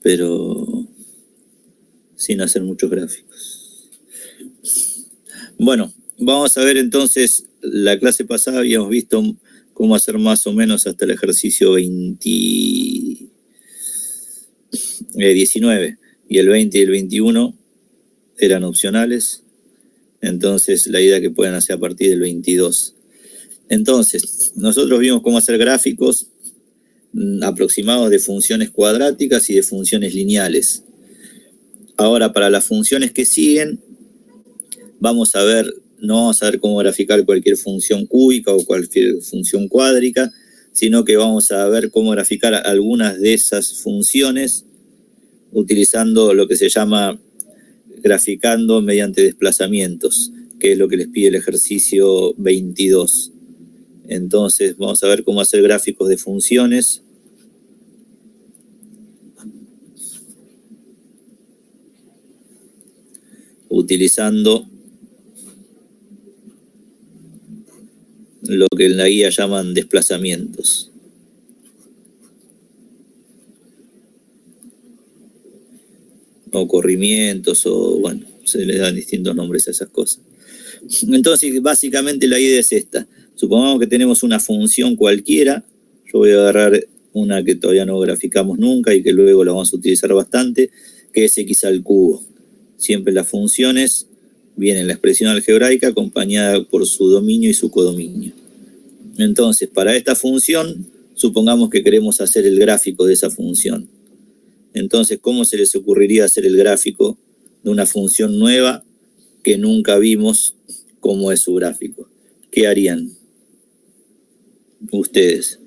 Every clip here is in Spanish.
pero sin hacer muchos gráficos. Bueno, vamos a ver entonces, la clase pasada habíamos visto cómo hacer más o menos hasta el ejercicio 19, y el 20 y el 21 eran opcionales, entonces la idea que puedan hacer a partir del 22. Entonces, nosotros vimos cómo hacer gráficos aproximados de funciones cuadráticas y de funciones lineales. Ahora, para las funciones que siguen, no vamos a ver cómo graficar cualquier función cúbica o cualquier función cuádrica, sino que vamos a ver cómo graficar algunas de esas funciones utilizando lo que se llama graficando mediante desplazamientos, que es lo que les pide el ejercicio 22. Entonces vamos a ver cómo hacer gráficos de funciones utilizando lo que en la guía llaman desplazamientos. O corrimientos, o bueno, se le dan distintos nombres a esas cosas. Entonces, básicamente la idea es esta. Supongamos que tenemos una función cualquiera. Yo voy a agarrar una que todavía no graficamos nunca y que luego la vamos a utilizar bastante, que es x al cubo. Siempre las funciones vienen en la expresión algebraica acompañada por su dominio y su codominio. Entonces, para esta función, supongamos que queremos hacer el gráfico de esa función. Entonces, ¿cómo se les ocurriría hacer el gráfico de una función nueva que nunca vimos cómo es su gráfico? ¿Qué harían ustedes?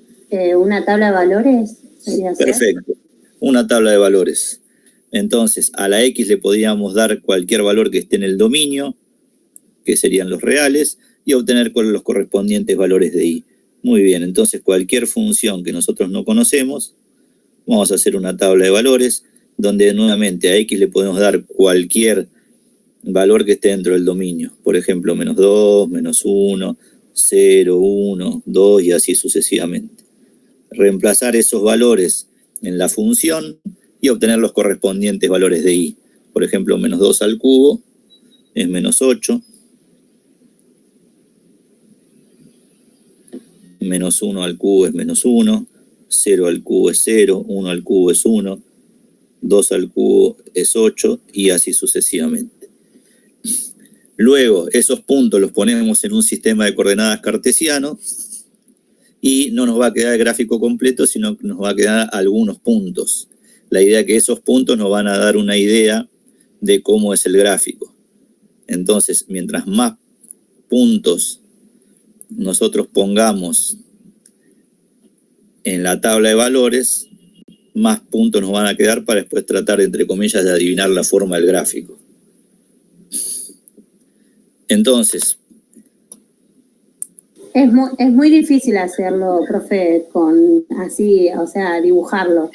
¿Una tabla de valores? Perfecto, una tabla de valores. Entonces, a la x le podríamos dar cualquier valor que esté en el dominio, que serían los reales, y obtener los correspondientes valores de y. Muy bien, entonces cualquier función que nosotros no conocemos, vamos a hacer una tabla de valores, donde nuevamente a x le podemos dar cualquier valor que esté dentro del dominio. Por ejemplo, -2, -1, 0, 1, 2 y así sucesivamente. Reemplazar esos valores en la función y obtener los correspondientes valores de y. Por ejemplo, -2 al cubo es -8. -1 al cubo es -1. 0 al cubo es 0, 1 al cubo es 1, 2 al cubo es 8 y así sucesivamente. Luego, esos puntos los ponemos en un sistema de coordenadas cartesiano y no nos va a quedar el gráfico completo, sino que nos va a quedar algunos puntos. La idea es que esos puntos nos van a dar una idea de cómo es el gráfico. Entonces, mientras más puntos nosotros pongamos en la tabla de valores, más puntos nos van a quedar para después tratar, entre comillas, de adivinar la forma del gráfico. Entonces, es muy difícil hacerlo, profe, con así, o sea, dibujarlo,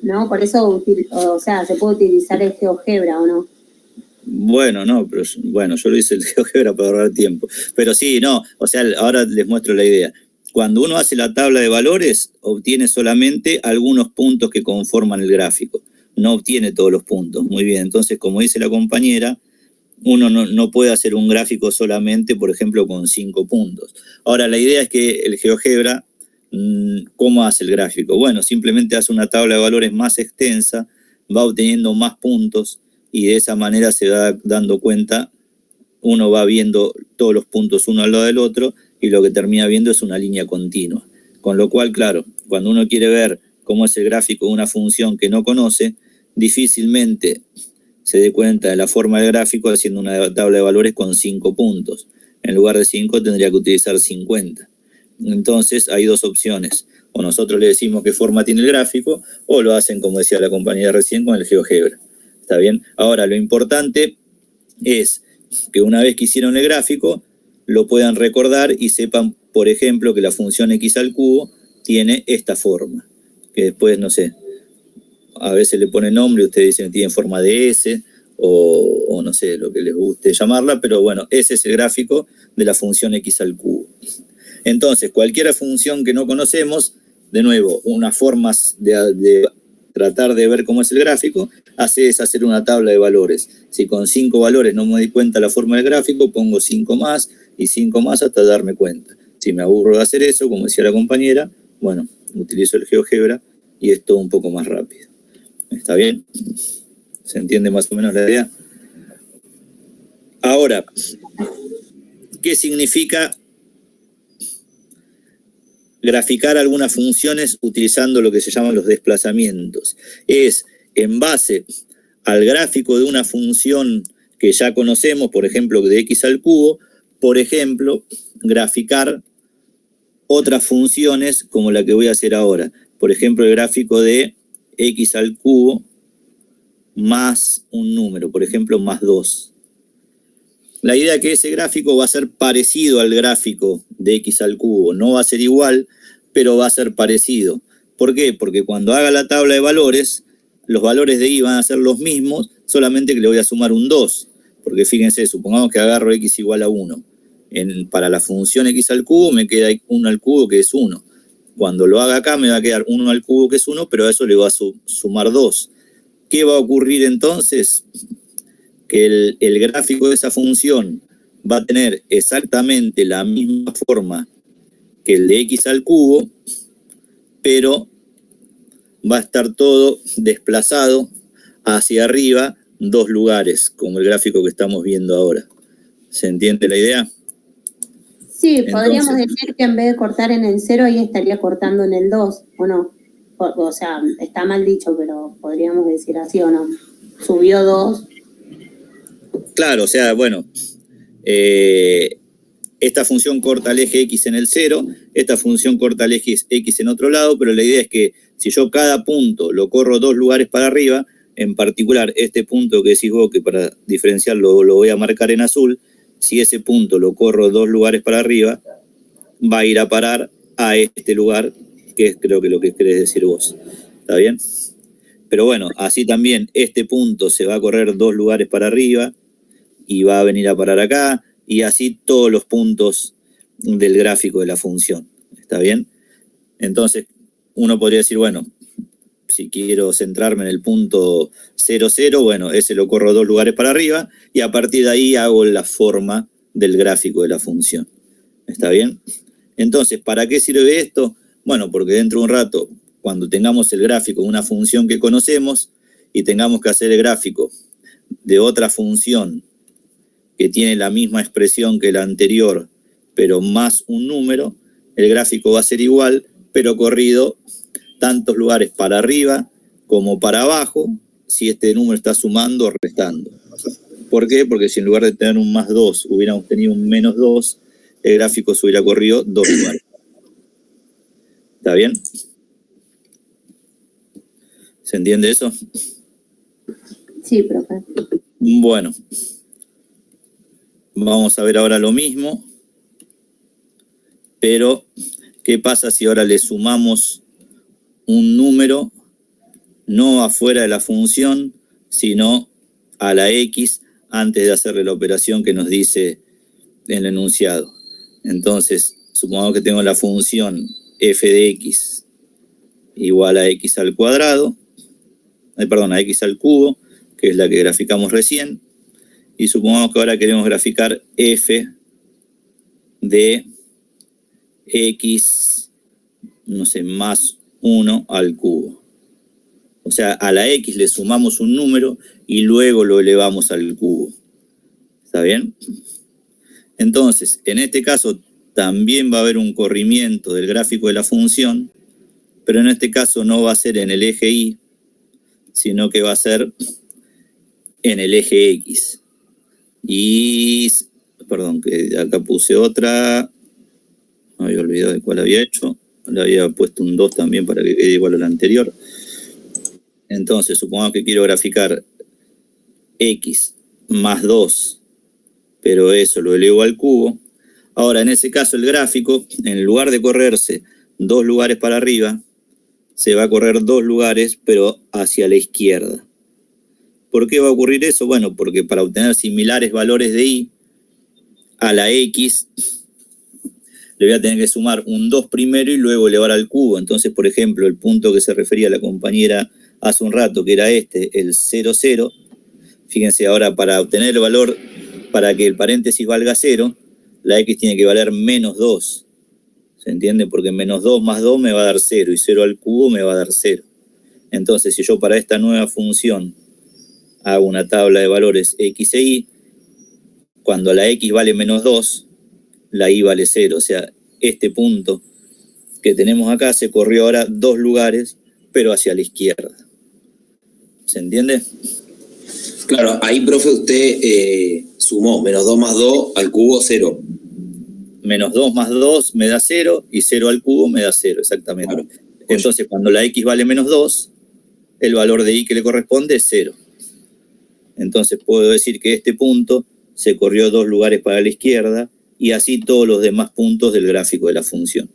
¿no? Por eso, o sea, se puede utilizar el GeoGebra, ¿o no? Bueno, no, pero bueno, yo lo hice el GeoGebra para ahorrar tiempo. Pero sí, no, o sea, ahora les muestro la idea. Cuando uno hace la tabla de valores, obtiene solamente algunos puntos que conforman el gráfico. No obtiene todos los puntos. Muy bien, entonces, como dice la compañera, uno no puede hacer un gráfico solamente, por ejemplo, con 5 puntos. Ahora, la idea es que el GeoGebra, ¿cómo hace el gráfico? Bueno, simplemente hace una tabla de valores más extensa, va obteniendo más puntos y de esa manera se va dando cuenta, uno va viendo todos los puntos uno al lado del otro y lo que termina viendo es una línea continua. Con lo cual, claro, cuando uno quiere ver cómo es el gráfico de una función que no conoce, difícilmente se dé cuenta de la forma del gráfico haciendo una tabla de valores con 5 puntos. En lugar de 5 tendría que utilizar 50. Entonces hay dos opciones. O nosotros le decimos qué forma tiene el gráfico, o lo hacen, como decía la compañera recién, con el GeoGebra. ¿Está bien? Ahora, lo importante es que una vez que hicieron el gráfico, lo puedan recordar y sepan, por ejemplo, que la función x al cubo tiene esta forma. Que después, no sé, a veces le pone nombre, ustedes dicen que tiene forma de S, o no sé, lo que les guste llamarla, pero bueno, ese es el gráfico de la función x al cubo. Entonces, cualquier función que no conocemos, de nuevo, unas formas de tratar de ver cómo es el gráfico, es hacer una tabla de valores. Si con 5 valores no me doy cuenta la forma del gráfico, pongo 5 más y 5 más hasta darme cuenta. Si me aburro de hacer eso, como decía la compañera, bueno, utilizo el GeoGebra y es todo un poco más rápido. ¿Está bien? ¿Se entiende más o menos la idea? Ahora, ¿qué significa graficar algunas funciones utilizando lo que se llaman los desplazamientos? Es en base al gráfico de una función que ya conocemos, por ejemplo, de x al cubo, por ejemplo, graficar otras funciones como la que voy a hacer ahora. Por ejemplo, el gráfico de x al cubo más un número, por ejemplo, más 2. La idea es que ese gráfico va a ser parecido al gráfico de x al cubo. No va a ser igual, pero va a ser parecido. ¿Por qué? Porque cuando haga la tabla de valores, los valores de y van a ser los mismos, solamente que le voy a sumar un 2. Porque fíjense, supongamos que agarro x igual a 1. Para la función x al cubo me queda 1 al cubo, que es 1. Cuando lo haga acá me va a quedar 1 al cubo, que es 1, pero a eso le va a sumar 2. ¿Qué va a ocurrir entonces? Que el gráfico de esa función va a tener exactamente la misma forma que el de x al cubo, pero va a estar todo desplazado hacia arriba 2 lugares, como el gráfico que estamos viendo ahora. ¿Se entiende la idea? Sí, podríamos decir que en vez de cortar en el 0, ahí estaría cortando en el 2, ¿o no? O sea, está mal dicho, pero podríamos decir así, ¿o no? Subió 2. Claro, o sea, bueno, esta función corta el eje x en el 0, esta función corta el eje x en otro lado, pero la idea es que si yo cada punto lo corro 2 lugares para arriba, en particular este punto que decís vos, que para diferenciarlo lo voy a marcar en azul, si ese punto lo corro 2 lugares para arriba, va a ir a parar a este lugar, que es creo que lo que querés decir vos. ¿Está bien? Pero bueno, así también este punto se va a correr 2 lugares para arriba y va a venir a parar acá, y así todos los puntos del gráfico de la función. ¿Está bien? Entonces, uno podría decir, bueno, si quiero centrarme en el punto 0, 0, bueno, ese lo corro 2 lugares para arriba, y a partir de ahí hago la forma del gráfico de la función. ¿Está bien? Entonces, ¿para qué sirve esto? Bueno, porque dentro de un rato, cuando tengamos el gráfico de una función que conocemos y tengamos que hacer el gráfico de otra función que tiene la misma expresión que la anterior, pero más un número, el gráfico va a ser igual, pero corrido tantos lugares para arriba como para abajo, si este número está sumando o restando. ¿Por qué? Porque si en lugar de tener un más 2 hubiéramos tenido un menos 2, el gráfico se hubiera corrido 2 lugares. ¿Está bien? ¿Se entiende eso? Sí, profe. Bueno. Vamos a ver ahora lo mismo, pero ¿qué pasa si ahora le sumamos un número no afuera de la función, sino a la x antes de hacerle la operación que nos dice el enunciado? Entonces, supongamos que tengo la función f de x igual a x al cuadrado, a x al cubo, que es la que graficamos recién. Y supongamos que ahora queremos graficar f de x, no sé, más 1 al cubo. O sea, a la x le sumamos un número y luego lo elevamos al cubo. ¿Está bien? Entonces, en este caso también va a haber un corrimiento del gráfico de la función, pero en este caso no va a ser en el eje y, sino que va a ser en el eje x. Y, perdón, que acá puse otra, me había olvidado de cuál había hecho, le había puesto un 2 también para que quede igual a la anterior. Entonces, supongamos que quiero graficar x más 2, pero eso lo elevo al cubo. Ahora, en ese caso, el gráfico, en lugar de correrse 2 lugares para arriba, se va a correr 2 lugares, pero hacia la izquierda. ¿Por qué va a ocurrir eso? Bueno, porque para obtener similares valores de y, a la x le voy a tener que sumar un 2 primero y luego elevar al cubo. Entonces, por ejemplo, el punto que se refería a la compañera hace un rato, que era el 0, 0, fíjense ahora, para obtener el valor, para que el paréntesis valga 0, la x tiene que valer menos 2. ¿Se entiende? Porque menos 2 más 2 me va a dar 0 y 0 al cubo me va a dar 0. Entonces, si yo para esta nueva función hago una tabla de valores x e y, cuando la x vale menos 2, la y vale 0. O sea, este punto que tenemos acá se corrió ahora 2 lugares, pero hacia la izquierda. ¿Se entiende? Claro, ahí, profe, usted sumó menos 2 más 2 al cubo 0. Menos 2 más 2 me da 0 y 0 al cubo me da 0, exactamente. Claro. Entonces, cuando la x vale menos 2, el valor de y que le corresponde es 0. Entonces, puedo decir que este punto se corrió 2 lugares para la izquierda y así todos los demás puntos del gráfico de la función.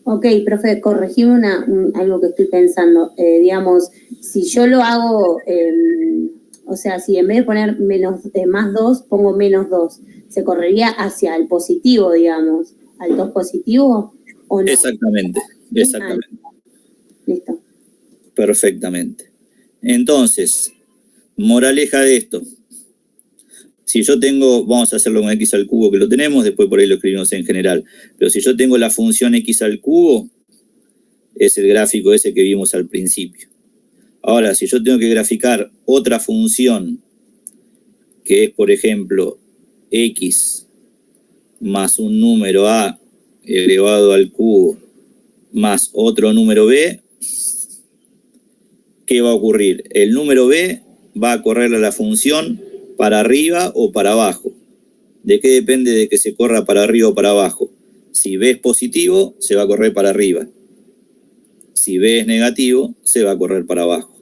Ok, profe, corregime algo que estoy pensando. Digamos, si yo lo hago, o sea, si en vez de poner más 2, pongo menos 2, ¿se correría hacia el positivo, digamos, al 2 positivo o no? Exactamente, exactamente. Listo. Perfectamente. Entonces, moraleja de esto. Si yo tengo, vamos a hacerlo con x al cubo que lo tenemos, después por ahí lo escribimos en general, pero si yo tengo la función x al cubo, es el gráfico ese que vimos al principio. Ahora, si yo tengo que graficar otra función, que es, por ejemplo, x más un número a elevado al cubo más otro número b, ¿qué va a ocurrir? El número b va a correrle a la función para arriba o para abajo. ¿De qué depende de que se corra para arriba o para abajo? Si b es positivo, se va a correr para arriba. Si b es negativo, se va a correr para abajo.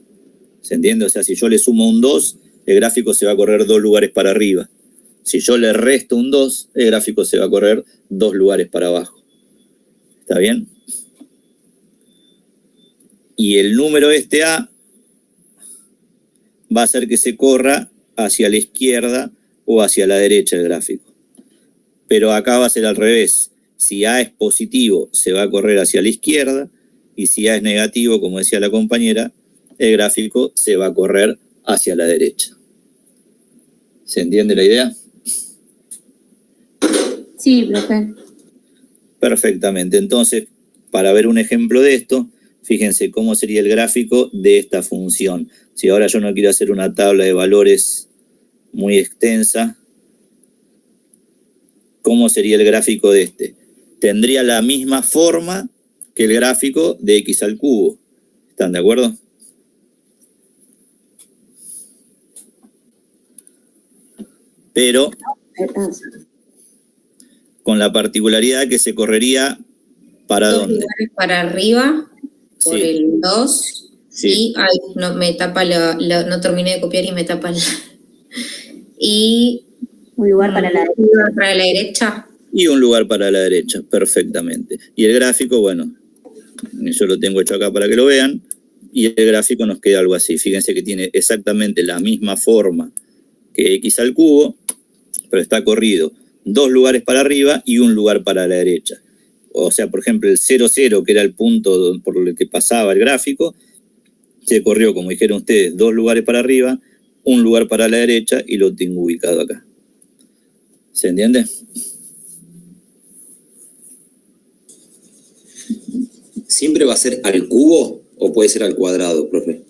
¿Se entiende? O sea, si yo le sumo un 2, el gráfico se va a correr 2 lugares para arriba. Si yo le resto un 2, el gráfico se va a correr 2 lugares para abajo. ¿Está bien? Y el número a va a hacer que se corra hacia la izquierda o hacia la derecha del gráfico. Pero acá va a ser al revés. Si A es positivo, se va a correr hacia la izquierda, y si A es negativo, como decía la compañera, el gráfico se va a correr hacia la derecha. ¿Se entiende la idea? Sí, profe. Perfectamente. Entonces, para ver un ejemplo de esto, fíjense cómo sería el gráfico de esta función. Si ahora yo no quiero hacer una tabla de valores muy extensa, ¿cómo sería el gráfico de este? Tendría la misma forma que el gráfico de x al cubo. ¿Están de acuerdo? Pero con la particularidad que se correría ¿para dónde? Para arriba, por sí. El 2. Sí. Y ay, no, me tapa no terminé de copiar y me tapa y un lugar para la derecha. Y un lugar para la derecha, perfectamente. Y el gráfico, bueno, yo lo tengo hecho acá para que lo vean, y el gráfico nos queda algo así. Fíjense que tiene exactamente la misma forma que x al cubo, pero está corrido 2 lugares para arriba y un lugar para la derecha. O sea, por ejemplo, el 0, 0, que era el punto por el que pasaba el gráfico, se corrió, como dijeron ustedes, 2 lugares para arriba, un lugar para la derecha, y lo tengo ubicado acá. ¿Se entiende? ¿Siempre va a ser al cubo o puede ser al cuadrado, profe?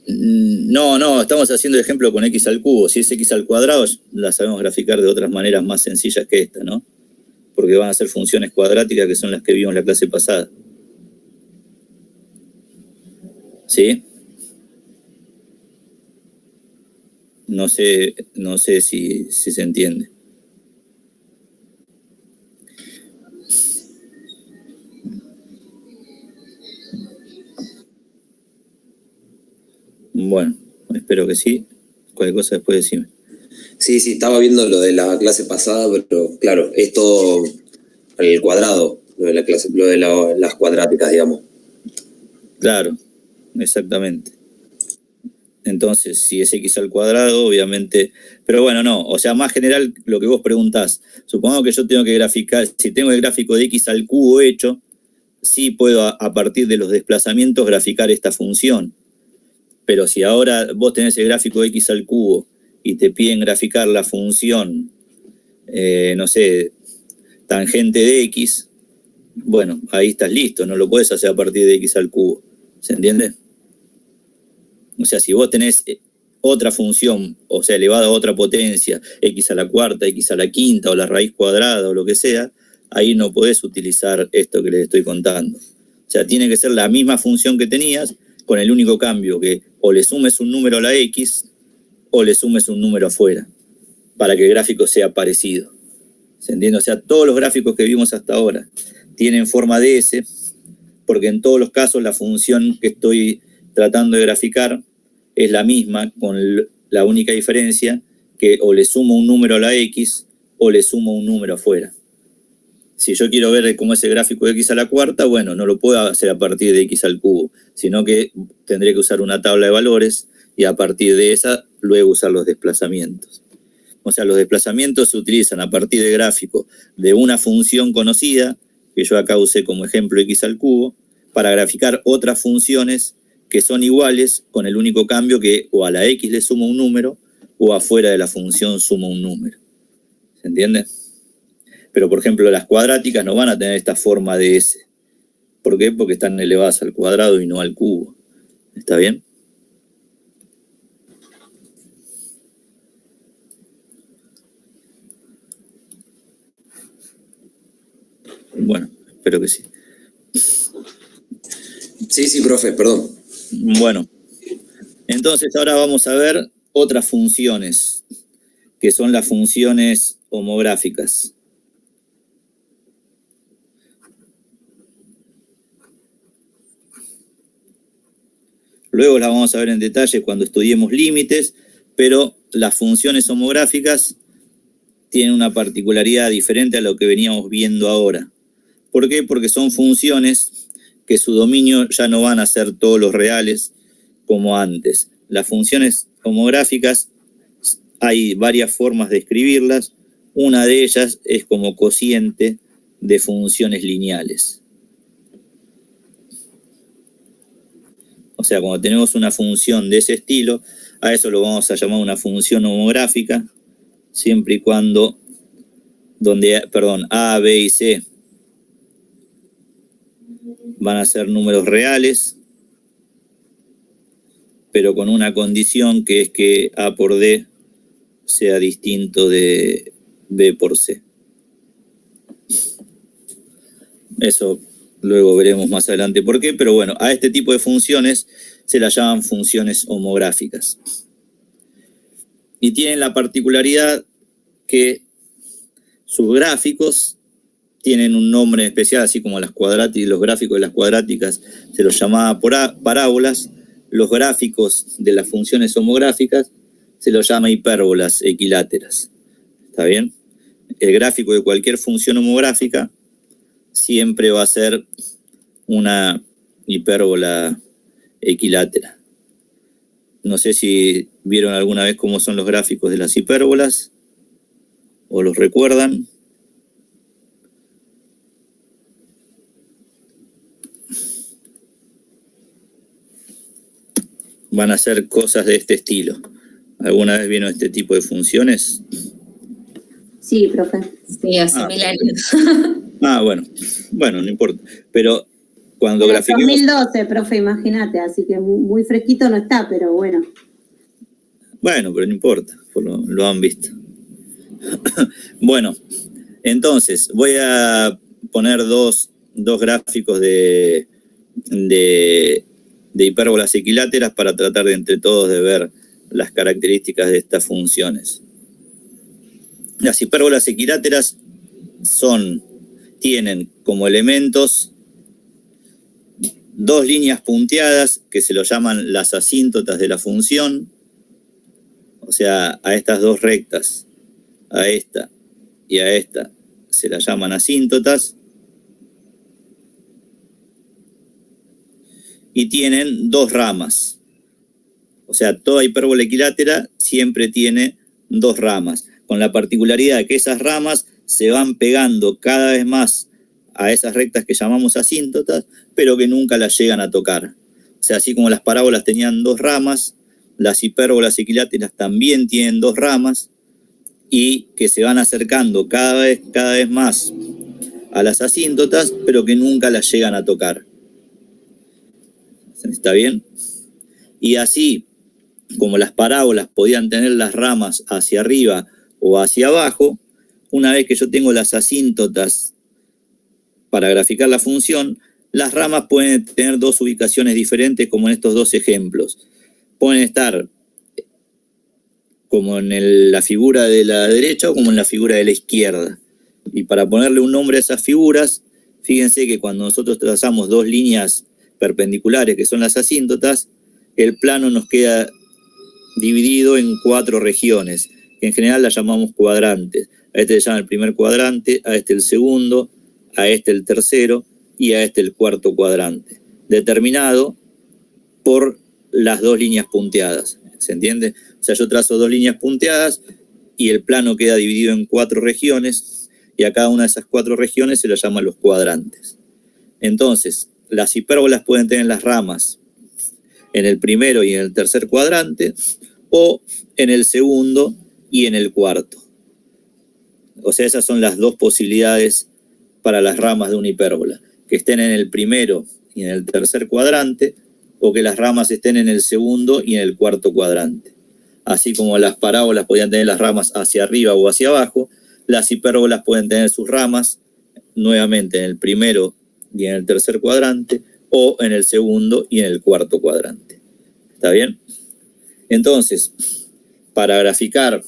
No, estamos haciendo el ejemplo con x al cubo. Si es x al cuadrado, la sabemos graficar de otras maneras más sencillas que esta, ¿no? Porque van a ser funciones cuadráticas que son las que vimos en la clase pasada. ¿Sí? No sé si se entiende. Bueno, espero que sí. Cualquier cosa después decime. Sí, estaba viendo lo de la clase pasada, pero claro, es todo al cuadrado, lo de la clase, lo de las cuadráticas, digamos. Claro, exactamente. Entonces, si es x al cuadrado, obviamente... Pero bueno, no, o sea, más general lo que vos preguntás. Supongo que yo tengo que graficar, si tengo el gráfico de x al cubo hecho, sí puedo a partir de los desplazamientos graficar esta función. Pero si ahora vos tenés el gráfico de x al cubo y te piden graficar la función, no sé, tangente de x, bueno, ahí estás listo, no lo podés hacer a partir de x al cubo. ¿Se entiende? O sea, si vos tenés otra función, o sea, elevada a otra potencia, x a la cuarta, x a la quinta, o la raíz cuadrada, o lo que sea, ahí no podés utilizar esto que les estoy contando. O sea, tiene que ser la misma función que tenías, con el único cambio que o le sumes un número a la x, o le sumes un número afuera, para que el gráfico sea parecido. ¿Se entiende? O sea, todos los gráficos que vimos hasta ahora tienen forma de S, porque en todos los casos la función que estoy tratando de graficar es la misma, con la única diferencia que o le sumo un número a la x o le sumo un número afuera. Si yo quiero ver cómo es el gráfico de x a la cuarta, bueno, no lo puedo hacer a partir de x al cubo, sino que tendré que usar una tabla de valores y a partir de esa luego usar los desplazamientos. O sea, los desplazamientos se utilizan a partir del gráfico de una función conocida, que yo acá usé como ejemplo x al cubo, para graficar otras funciones que son iguales con el único cambio que o a la x le sumo un número o afuera de la función sumo un número. ¿Se entiende? Pero, por ejemplo, las cuadráticas no van a tener esta forma de S. ¿Por qué? Porque están elevadas al cuadrado y no al cubo. ¿Está bien? Bueno, espero que sí. Sí, profe, perdón. Bueno, entonces ahora vamos a ver otras funciones, que son las funciones homográficas. Luego las vamos a ver en detalle cuando estudiemos límites, pero las funciones homográficas tienen una particularidad diferente a lo que veníamos viendo ahora. ¿Por qué? Porque son funciones que su dominio ya no van a ser todos los reales como antes. Las funciones homográficas hay varias formas de escribirlas. Una de ellas es como cociente de funciones lineales. O sea, cuando tenemos una función de ese estilo, a eso lo vamos a llamar una función homográfica, siempre y cuando A, B y C van a ser números reales, pero con una condición que es que A por D sea distinto de B por C. Eso luego veremos más adelante por qué, pero bueno, a este tipo de funciones se las llaman funciones homográficas. Y tienen la particularidad que sus gráficos tienen un nombre especial, así como los gráficos de las cuadráticas se los llamaba parábolas. Los gráficos de las funciones homográficas se los llama hipérbolas equiláteras. ¿Está bien? El gráfico de cualquier función homográfica siempre va a ser una hipérbola equilátera. No sé si vieron alguna vez cómo son los gráficos de las hipérbolas o los recuerdan. Van a ser cosas de este estilo. ¿Alguna vez vieron este tipo de funciones? Sí, profe. Sí, hace 1000 años. Bueno, no importa. Pero cuando En el grafiquemos... 2012, profe, imagínate, así que muy fresquito no está, pero bueno. Bueno, pero no importa, lo han visto. Bueno, entonces voy a poner dos gráficos de hipérbolas equiláteras para tratar de entre todos de ver las características de estas funciones. Las hipérbolas equiláteras tienen como elementos dos líneas punteadas que se lo llaman las asíntotas de la función. O sea, a estas dos rectas, a esta y a esta, se las llaman asíntotas. Y tienen dos ramas. O sea, toda hipérbola equilátera siempre tiene dos ramas, con la particularidad de que esas ramas se van pegando cada vez más a esas rectas que llamamos asíntotas, pero que nunca las llegan a tocar. O sea, así como las parábolas tenían 2 ramas, las hipérbolas equiláteras también tienen 2 ramas, y que se van acercando cada vez más a las asíntotas, pero que nunca las llegan a tocar. ¿Está bien? Y así, como las parábolas podían tener las ramas hacia arriba o hacia abajo, una vez que yo tengo las asíntotas para graficar la función, las ramas pueden tener 2 ubicaciones diferentes, como en estos 2 ejemplos. Pueden estar como en la figura de la derecha o como en la figura de la izquierda. Y para ponerle un nombre a esas figuras, fíjense que cuando nosotros trazamos 2 líneas perpendiculares, que son las asíntotas, el plano nos queda dividido en 4 regiones, que en general las llamamos cuadrantes. A este le llama el primer cuadrante, a este el segundo, a este el tercero y a este el cuarto cuadrante, determinado por las 2 líneas punteadas. ¿Se entiende? O sea, yo trazo 2 líneas punteadas y el plano queda dividido en 4 regiones, y a cada una de esas 4 regiones se las llama los cuadrantes. Entonces, las hipérbolas pueden tener las ramas en el primero y en el tercer cuadrante, o en el segundo y en el cuarto. O sea, esas son las 2 posibilidades para las ramas de una hipérbola, que estén en el primero y en el tercer cuadrante, o que las ramas estén en el segundo y en el cuarto cuadrante. Así como las parábolas podían tener las ramas hacia arriba o hacia abajo, las hipérbolas pueden tener sus ramas nuevamente en el primero y en el tercer cuadrante, o en el segundo y en el cuarto cuadrante. ¿Está bien? Entonces, para graficar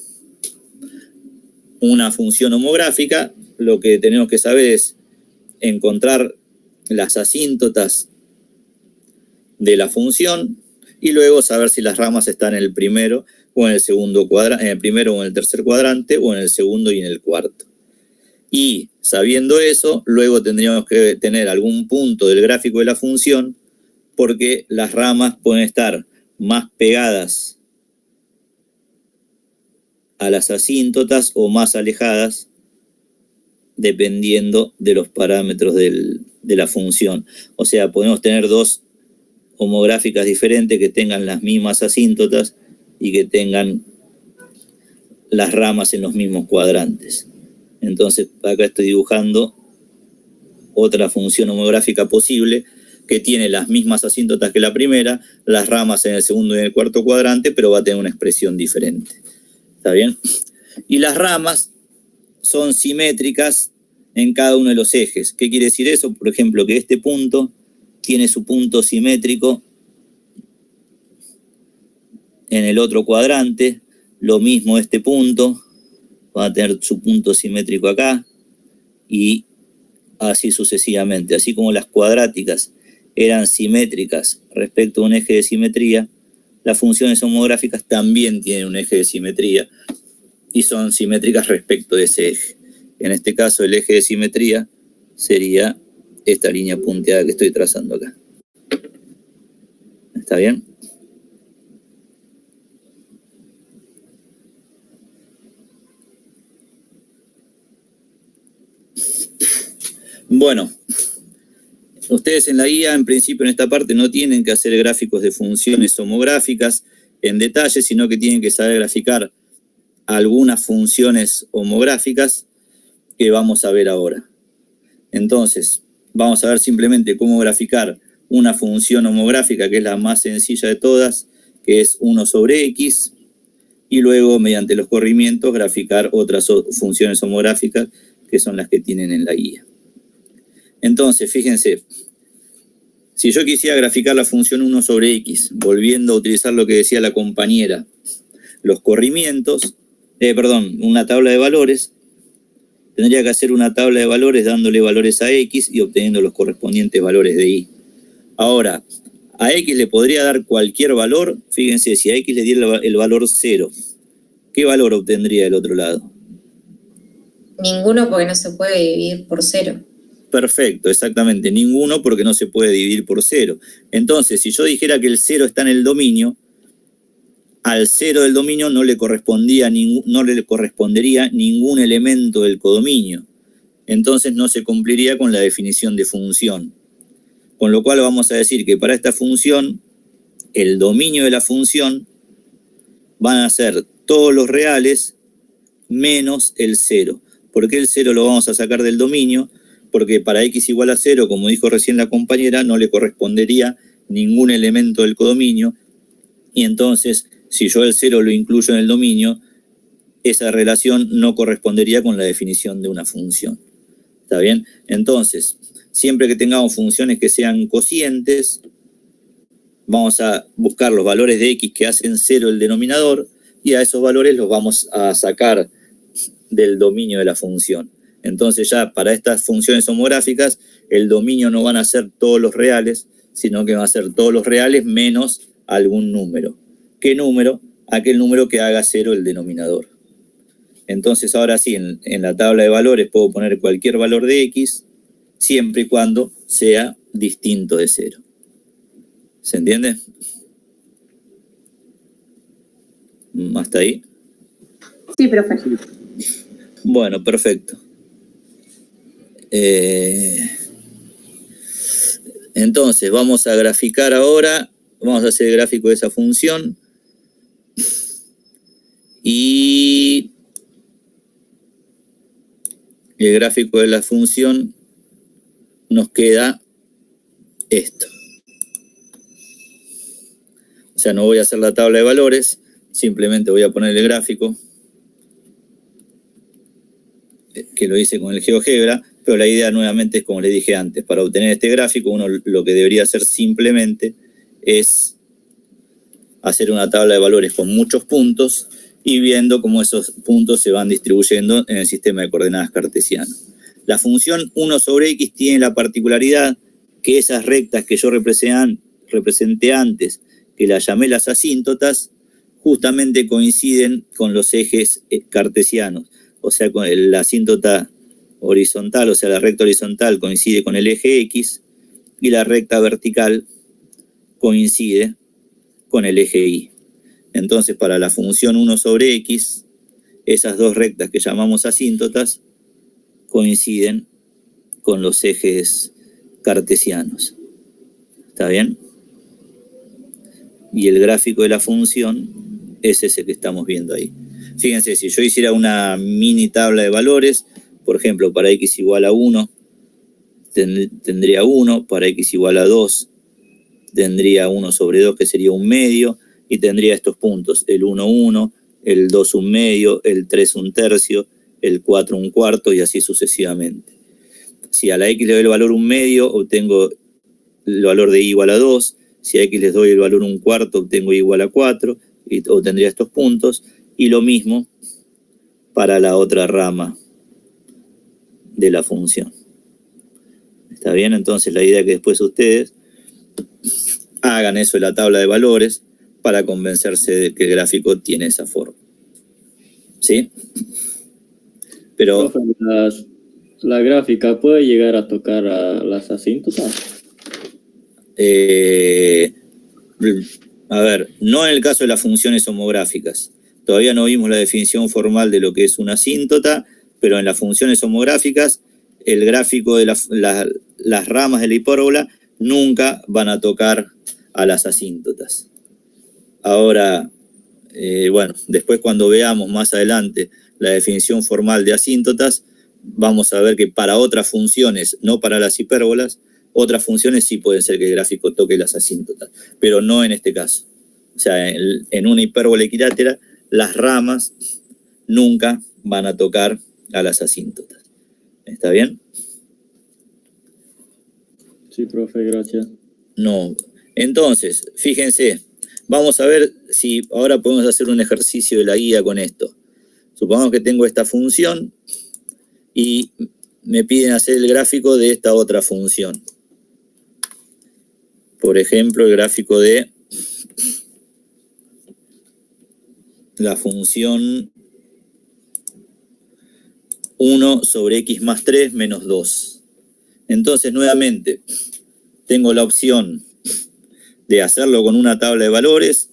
una función homográfica, lo que tenemos que saber es encontrar las asíntotas de la función y luego saber si las ramas están en el primero o en el segundo cuadrante, en el primero o en el tercer cuadrante, o en el segundo y en el cuarto. Y sabiendo eso, luego tendríamos que tener algún punto del gráfico de la función, porque las ramas pueden estar más pegadas a las asíntotas o más alejadas, dependiendo de los parámetros de la función. O sea, podemos tener 2 homográficas diferentes que tengan las mismas asíntotas y que tengan las ramas en los mismos cuadrantes. Entonces, acá estoy dibujando otra función homográfica posible que tiene las mismas asíntotas que la primera, las ramas en el segundo y en el cuarto cuadrante, pero va a tener una expresión diferente. ¿Está bien? Y las ramas son simétricas en cada uno de los ejes. ¿Qué quiere decir eso? Por ejemplo, que este punto tiene su punto simétrico en el otro cuadrante, lo mismo este punto, va a tener su punto simétrico acá, y así sucesivamente. Así como las cuadráticas eran simétricas respecto a un eje de simetría, las funciones homográficas también tienen un eje de simetría y son simétricas respecto de ese eje. En este caso, el eje de simetría sería esta línea punteada que estoy trazando acá. ¿Está bien? Bueno, ustedes en la guía, en principio en esta parte, no tienen que hacer gráficos de funciones homográficas en detalle, sino que tienen que saber graficar algunas funciones homográficas que vamos a ver ahora. Entonces, vamos a ver simplemente cómo graficar una función homográfica, que es la más sencilla de todas, que es 1 sobre x, y luego, mediante los corrimientos, graficar otras funciones homográficas, que son las que tienen en la guía. Entonces, fíjense, si yo quisiera graficar la función 1 sobre x, volviendo a utilizar lo que decía la compañera, los corrimientos, una tabla de valores, tendría que hacer una tabla de valores dándole valores a x y obteniendo los correspondientes valores de y. Ahora, a x le podría dar cualquier valor. Fíjense, si a x le diera el valor 0, ¿qué valor obtendría del otro lado? Ninguno, porque no se puede dividir por 0. Perfecto, exactamente, ninguno, porque no se puede dividir por 0. Entonces, si yo dijera que el 0 está en el dominio, al 0 del dominio no le correspondería ningún elemento del codominio. entonces no se cumpliría con la definición de función. Con lo cual vamos a decir que para esta función, el dominio de la función van a ser todos los reales menos el 0. ¿Por qué el 0 lo vamos a sacar del dominio? Porque para x igual a 0, como dijo recién la compañera, no le correspondería ningún elemento del codominio, y entonces, si yo el 0 lo incluyo en el dominio, esa relación no correspondería con la definición de una función. ¿Está bien? Entonces, siempre que tengamos funciones que sean cocientes, vamos a buscar los valores de x que hacen 0 el denominador, y a esos valores los vamos a sacar del dominio de la función. Entonces ya para estas funciones homográficas, el dominio no van a ser todos los reales, sino que van a ser todos los reales menos algún número. ¿Qué número? Aquel número que haga 0 el denominador. Entonces ahora sí, en la tabla de valores puedo poner cualquier valor de x, siempre y cuando sea distinto de 0. ¿Se entiende? ¿Hasta ahí? Sí, profe. Bueno, perfecto. Entonces, vamos a graficar ahora, vamos a hacer el gráfico de esa función. Y el gráfico de la función nos queda esto. O sea, no voy a hacer la tabla de valores, simplemente voy a poner el gráfico, que lo hice con el GeoGebra, pero la idea nuevamente es como les dije antes, para obtener este gráfico uno lo que debería hacer simplemente es hacer una tabla de valores con muchos puntos y viendo cómo esos puntos se van distribuyendo en el sistema de coordenadas cartesiano. La función 1 sobre x tiene la particularidad que esas rectas que yo representé antes, que las llamé las asíntotas, justamente coinciden con los ejes cartesianos. O sea, con la asíntota horizontal, o sea, la recta horizontal coincide con el eje X y la recta vertical coincide con el eje Y. Entonces, para la función 1 sobre X, esas dos rectas que llamamos asíntotas coinciden con los ejes cartesianos. ¿Está bien? Y el gráfico de la función es ese que estamos viendo ahí. Fíjense, si yo hiciera una mini tabla de valores, por ejemplo, para x igual a 1, tendría 1, para x igual a 2, tendría 1 sobre 2, que sería 1/2, y tendría estos puntos, el 1, 1, el 2, 1/2, el 3, 1/3, el 4, 1/4, y así sucesivamente. Si a la x le doy el valor 1/2, obtengo el valor de y igual a 2, si a x les doy el valor 1/4, obtengo y igual a 4, y obtendría estos puntos, y lo mismo para la otra rama de la función. ¿Está bien? Entonces la idea es que después ustedes hagan eso en la tabla de valores para convencerse de que el gráfico tiene esa forma. ¿Sí? Pero la gráfica puede llegar a tocar a las asíntotas. A ver, no en el caso de las funciones homográficas. Todavía no vimos la definición formal de lo que es una asíntota, pero en las funciones homográficas, el gráfico de las ramas de la hipérbola nunca van a tocar a las asíntotas. Ahora, bueno, después cuando veamos más adelante la definición formal de asíntotas, vamos a ver que para otras funciones, no para las hipérbolas, otras funciones sí pueden ser que el gráfico toque las asíntotas, pero no en este caso. O sea, en una hipérbola equilátera, las ramas nunca van a tocar a las asíntotas. ¿Está bien? Sí, profe, gracias. No. Entonces, fíjense, vamos a ver si ahora podemos hacer un ejercicio de la guía con esto. Supongamos que tengo esta función y me piden hacer el gráfico de esta otra función. Por ejemplo, el gráfico de la función 1 sobre x más 3 menos 2. Entonces, nuevamente, tengo la opción de hacerlo con una tabla de valores,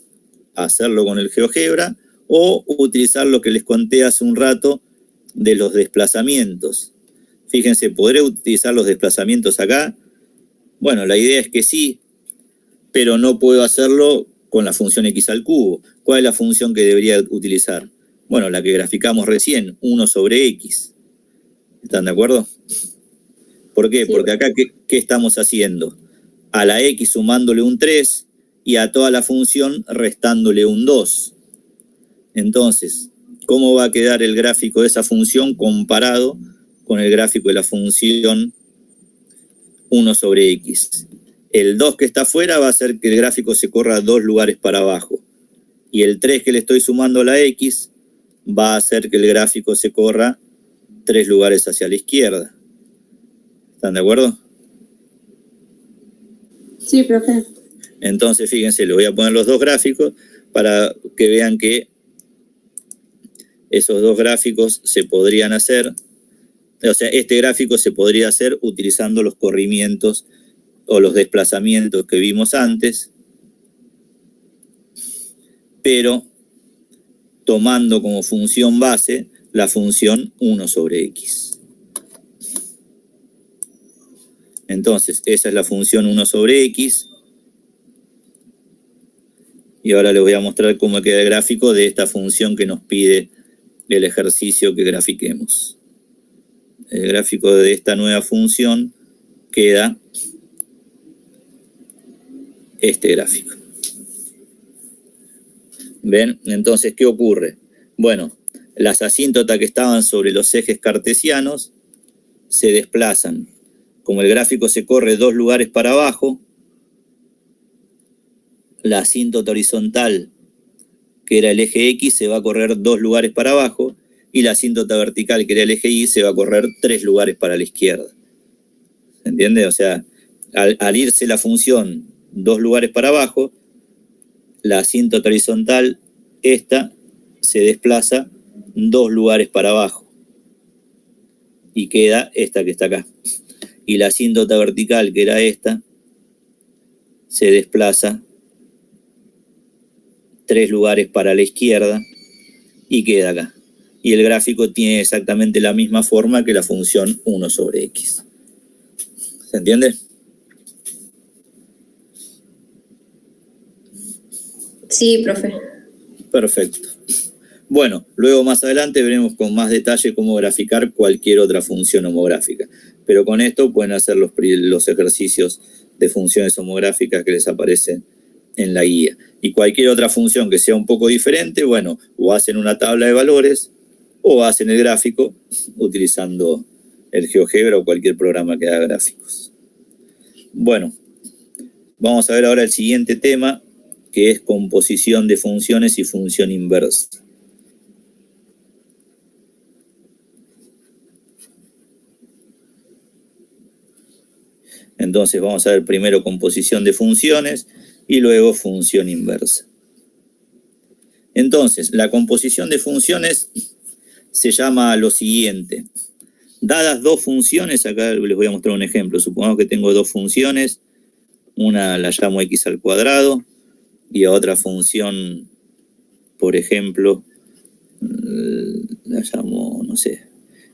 hacerlo con el GeoGebra, o utilizar lo que les conté hace un rato de los desplazamientos. Fíjense, ¿podré utilizar los desplazamientos acá? Bueno, la idea es que sí, pero no puedo hacerlo con la función x al cubo. ¿Cuál es la función que debería utilizar? Bueno, la que graficamos recién, 1 sobre x. ¿Están de acuerdo? ¿Por qué? Sí. Porque acá, ¿qué estamos haciendo? A la x sumándole un 3 y a toda la función restándole un 2. Entonces, ¿cómo va a quedar el gráfico de esa función comparado con el gráfico de la función 1 sobre x? El 2 que está afuera va a hacer que el gráfico se corra 2 lugares para abajo. Y el 3 que le estoy sumando a la x va a hacer que el gráfico se corra 3 lugares hacia la izquierda. ¿Están de acuerdo? Sí, profe. Entonces, fíjense, les voy a poner los dos gráficos para que vean que esos dos gráficos se podrían hacer, o sea, este gráfico se podría hacer utilizando los corrimientos o los desplazamientos que vimos antes, pero tomando como función base la función 1 sobre x. Entonces, esa es la función 1 sobre x. Y ahora les voy a mostrar cómo queda el gráfico de esta función que nos pide el ejercicio que grafiquemos. El gráfico de esta nueva función queda este gráfico. ¿Ven? Entonces, ¿qué ocurre? Bueno, las asíntotas que estaban sobre los ejes cartesianos se desplazan. Como el gráfico se corre 2 lugares para abajo, la asíntota horizontal, que era el eje X, se va a correr 2 lugares para abajo, y la asíntota vertical, que era el eje Y, se va a correr 3 lugares para la izquierda. ¿Se entiende? O sea, al irse la función 2 lugares para abajo, la asíntota horizontal, esta, se desplaza 2 lugares para abajo. Y queda esta que está acá. Y la asíntota vertical, que era esta, se desplaza 3 lugares para la izquierda y queda acá. Y el gráfico tiene exactamente la misma forma que la función 1 sobre x. ¿Se entiende? Sí, profe. Perfecto. Bueno, luego más adelante veremos con más detalle cómo graficar cualquier otra función homográfica. Pero con esto pueden hacer los ejercicios de funciones homográficas que les aparecen en la guía. Y cualquier otra función que sea un poco diferente, bueno, o hacen una tabla de valores o hacen el gráfico utilizando el GeoGebra o cualquier programa que haga gráficos. Bueno, vamos a ver ahora el siguiente tema, que es composición de funciones y función inversa. Entonces vamos a ver primero composición de funciones y luego función inversa. Entonces, la composición de funciones se llama lo siguiente. Dadas dos funciones, acá les voy a mostrar un ejemplo. Supongamos que tengo dos funciones, una la llamo x al cuadrado y a otra función, por ejemplo, la llamo, no sé,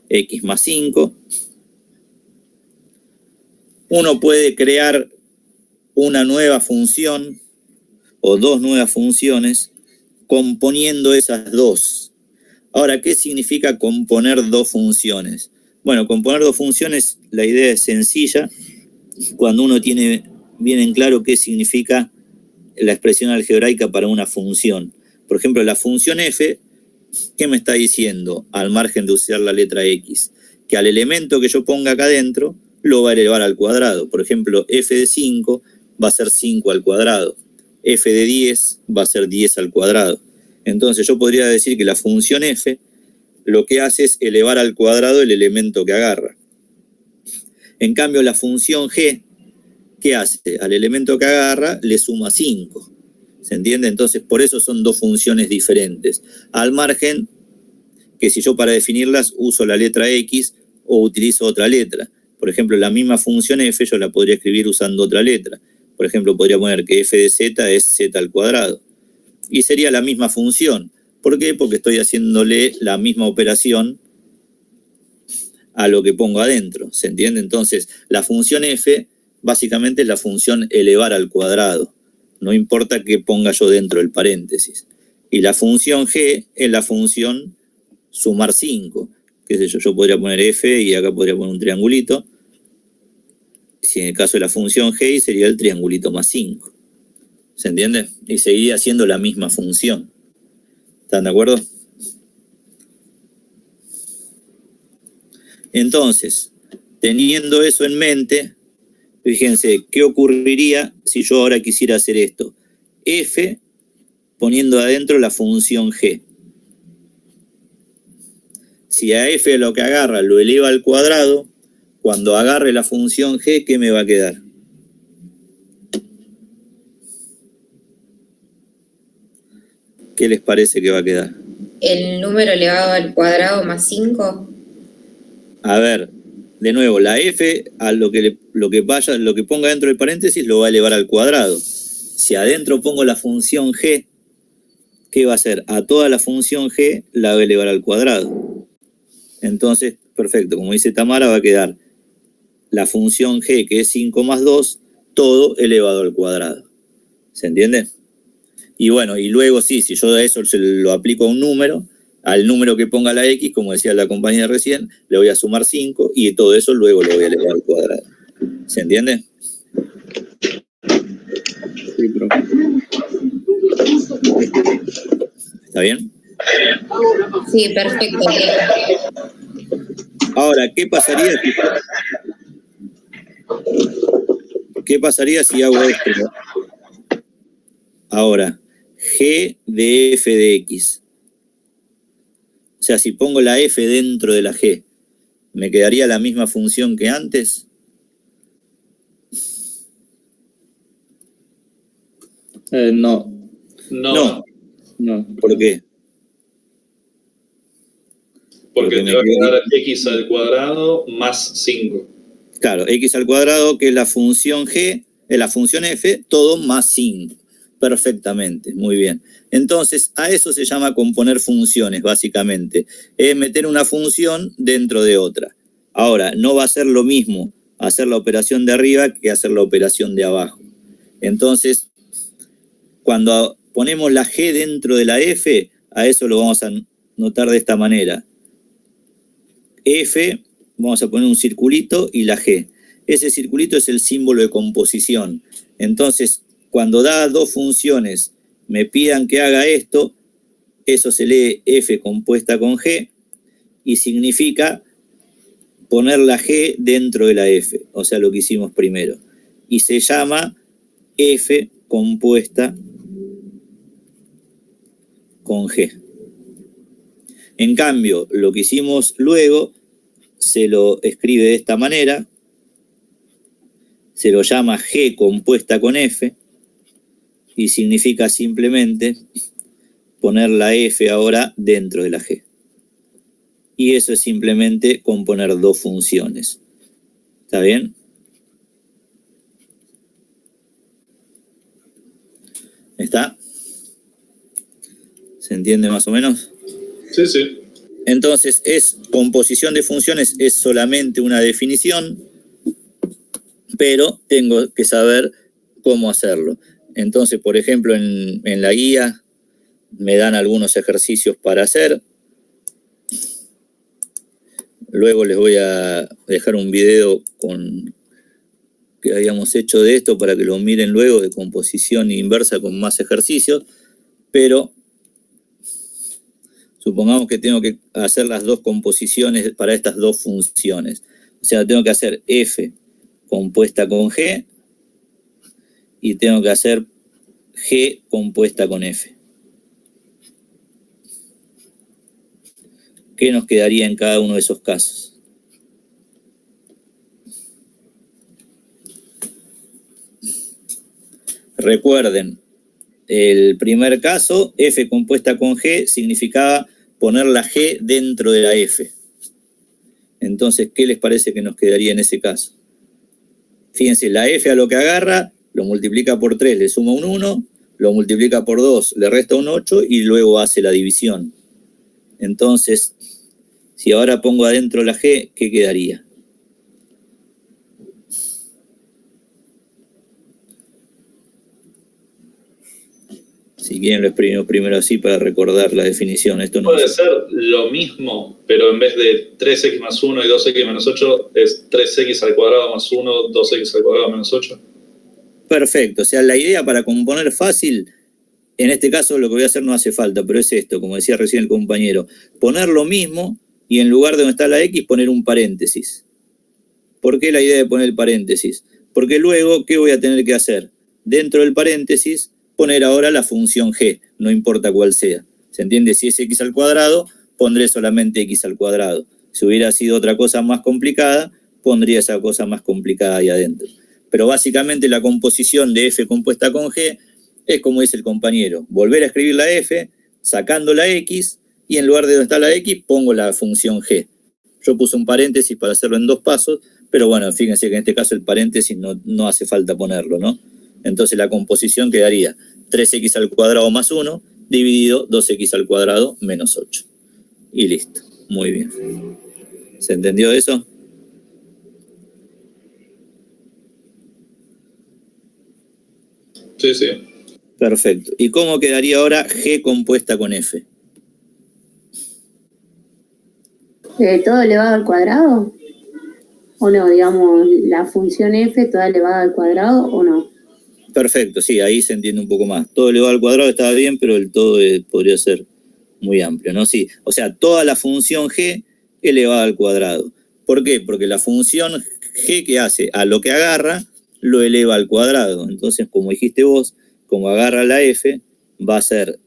x más 5. Uno puede crear una nueva función o dos nuevas funciones componiendo esas dos. Ahora, ¿qué significa componer dos funciones? Bueno, componer dos funciones, la idea es sencilla. Cuando uno tiene bien en claro qué significa la expresión algebraica para una función. Por ejemplo, la función f, ¿qué me está diciendo al margen de usar la letra x? Que al elemento que yo ponga acá adentro lo va a elevar al cuadrado. Por ejemplo, f de 5 va a ser 5 al cuadrado. F de 10 va a ser 10 al cuadrado. Entonces yo podría decir que la función f lo que hace es elevar al cuadrado el elemento que agarra. En cambio, la función g, ¿qué hace? Al elemento que agarra le suma 5. ¿Se entiende? Entonces, por eso son dos funciones diferentes. Al margen que si yo para definirlas uso la letra x o utilizo otra letra. Por ejemplo, la misma función f yo la podría escribir usando otra letra. Por ejemplo, podría poner que f de z es z al cuadrado. Y sería la misma función. ¿Por qué? Porque estoy haciéndole la misma operación a lo que pongo adentro, ¿se entiende? Entonces, la función f básicamente es la función elevar al cuadrado, no importa qué ponga yo dentro del paréntesis. Y la función g es la función sumar 5, qué sé yo podría poner f y acá podría poner un triangulito. Si en el caso de la función g sería el triangulito más 5, ¿se entiende? Y seguiría siendo la misma función. ¿Están de acuerdo? Entonces, teniendo eso en mente, fíjense, ¿qué ocurriría si yo ahora quisiera hacer esto? F poniendo adentro la función g. Si a f lo que agarra lo eleva al cuadrado, cuando agarre la función g, ¿qué me va a quedar? ¿Qué les parece que va a quedar? El número elevado al cuadrado más 5. A ver, de nuevo, la f a lo que ponga dentro del paréntesis lo va a elevar al cuadrado. Si adentro pongo la función g, ¿qué va a hacer? A toda la función g la va a elevar al cuadrado. Entonces, perfecto, como dice Tamara, va a quedar la función g, que es 5 más 2, todo elevado al cuadrado. ¿Se entiende? Y bueno, y luego sí, si yo a eso se lo aplico a un número, al número que ponga la x, como decía la compañera recién, le voy a sumar 5 y todo eso luego lo voy a elevar al cuadrado. ¿Se entiende? Sí, profe. ¿Está bien? Sí, perfecto. Ahora, ¿qué pasaría si hago esto? Ahora, g de f de x. O sea, si pongo la f dentro de la g, ¿me quedaría la misma función que antes? No. No, ¿Por qué? porque te va a quedar x al cuadrado más 5. Claro, x al cuadrado, que es la función g, es la función f, todo más 5. Perfectamente, muy bien. Entonces, a eso se llama componer funciones, básicamente. Es meter una función dentro de otra. Ahora, no va a ser lo mismo hacer la operación de arriba que hacer la operación de abajo. Entonces, cuando ponemos la g dentro de la f, a eso lo vamos a notar de esta manera. F, vamos a poner un circulito y la g. Ese circulito es el símbolo de composición. Entonces, cuando da dos funciones, me pidan que haga esto, eso se lee f compuesta con g y significa poner la g dentro de la f, o sea, lo que hicimos primero. Y se llama f compuesta con g. En cambio, lo que hicimos luego se lo escribe de esta manera, se lo llama g compuesta con f y significa simplemente poner la f ahora dentro de la g. Y eso es simplemente componer dos funciones. ¿Está bien? ¿Está? ¿Se entiende más o menos? Sí, sí. Entonces, composición de funciones es solamente una definición, pero tengo que saber cómo hacerlo. Entonces, por ejemplo, en la guía me dan algunos ejercicios para hacer. Luego les voy a dejar un video que habíamos hecho de esto para que lo miren luego, de composición inversa con más ejercicios, pero supongamos que tengo que hacer las dos composiciones para estas dos funciones. O sea, tengo que hacer f compuesta con g y tengo que hacer g compuesta con f. ¿Qué nos quedaría en cada uno de esos casos? Recuerden, el primer caso, f compuesta con g, significaba poner la g dentro de la f. Entonces, ¿qué les parece que nos quedaría en ese caso? Fíjense, la f a lo que agarra, lo multiplica por 3, le suma un 1, lo multiplica por 2, le resta un 8 y luego hace la división. Entonces, Si ahora pongo adentro la G, ¿qué quedaría? Si quieren lo exprimimos primero así para recordar la definición. Esto no puede ser lo mismo, pero en vez de 3x más 1 y 2x menos 8, es 3x al cuadrado más 1, 2x al cuadrado menos 8. Perfecto. O sea, la idea para componer fácil, en este caso lo que voy a hacer no hace falta, pero es esto, como decía recién el compañero. Poner lo mismo y en lugar de donde está la X, poner un paréntesis. ¿Por qué la idea de poner el paréntesis? Porque luego, ¿qué voy a tener que hacer? Dentro del paréntesis, poner ahora la función g, no importa cuál sea. ¿Se entiende? Si es x al cuadrado, pondré solamente x al cuadrado. Si hubiera sido otra cosa más complicada, pondría esa cosa más complicada ahí adentro. Pero básicamente la composición de f compuesta con g es como dice el compañero. Volver a escribir la f, sacando la x, y en lugar de donde está la x, pongo la función g. Yo puse un paréntesis para hacerlo en 2 pasos, pero bueno, fíjense que en este caso el paréntesis no hace falta ponerlo, ¿no? Entonces la composición quedaría 3x al cuadrado más 1 dividido 2x al cuadrado menos 8. Y listo. Muy bien. ¿Se entendió eso? Sí, sí. Perfecto. ¿Y cómo quedaría ahora g compuesta con f? ¿Todo elevado al cuadrado? ¿O no? Digamos, la función f toda elevada al cuadrado o no. Perfecto, sí, ahí se entiende un poco más. Todo elevado al cuadrado estaba bien, pero el todo podría ser muy amplio, ¿no? Sí, o sea, toda la función g elevada al cuadrado. ¿Por qué? Porque la función g que hace a lo que agarra, lo eleva al cuadrado. Entonces, como dijiste vos, como agarra la f, va a ser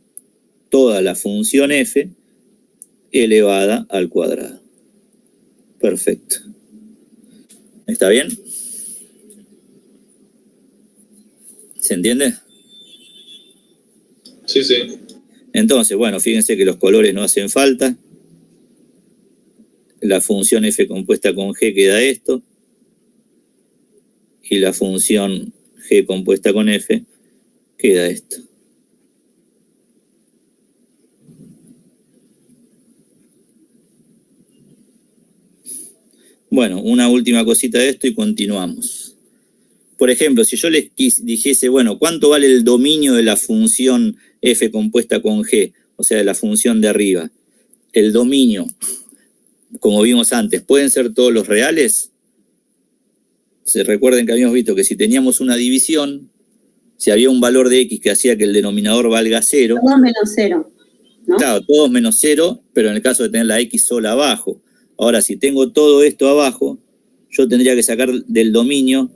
toda la función f elevada al cuadrado. Perfecto. ¿Está bien? ¿Se entiende? Sí, sí. Entonces, bueno, fíjense que los colores no hacen falta. La función f compuesta con g queda esto. Y la función g compuesta con f queda esto. Bueno, una última cosita de esto y continuamos. Por ejemplo, si yo les dijese, bueno, ¿cuánto vale el dominio de la función f compuesta con g? O sea, de la función de arriba. El dominio, como vimos antes, ¿pueden ser todos los reales? Se recuerden que habíamos visto que si teníamos una división, si había un valor de x que hacía que el denominador valga 0. Todo menos 0, ¿no? Claro, todos menos 0, pero en el caso de tener la x sola abajo. Ahora, si tengo todo esto abajo, yo tendría que sacar del dominio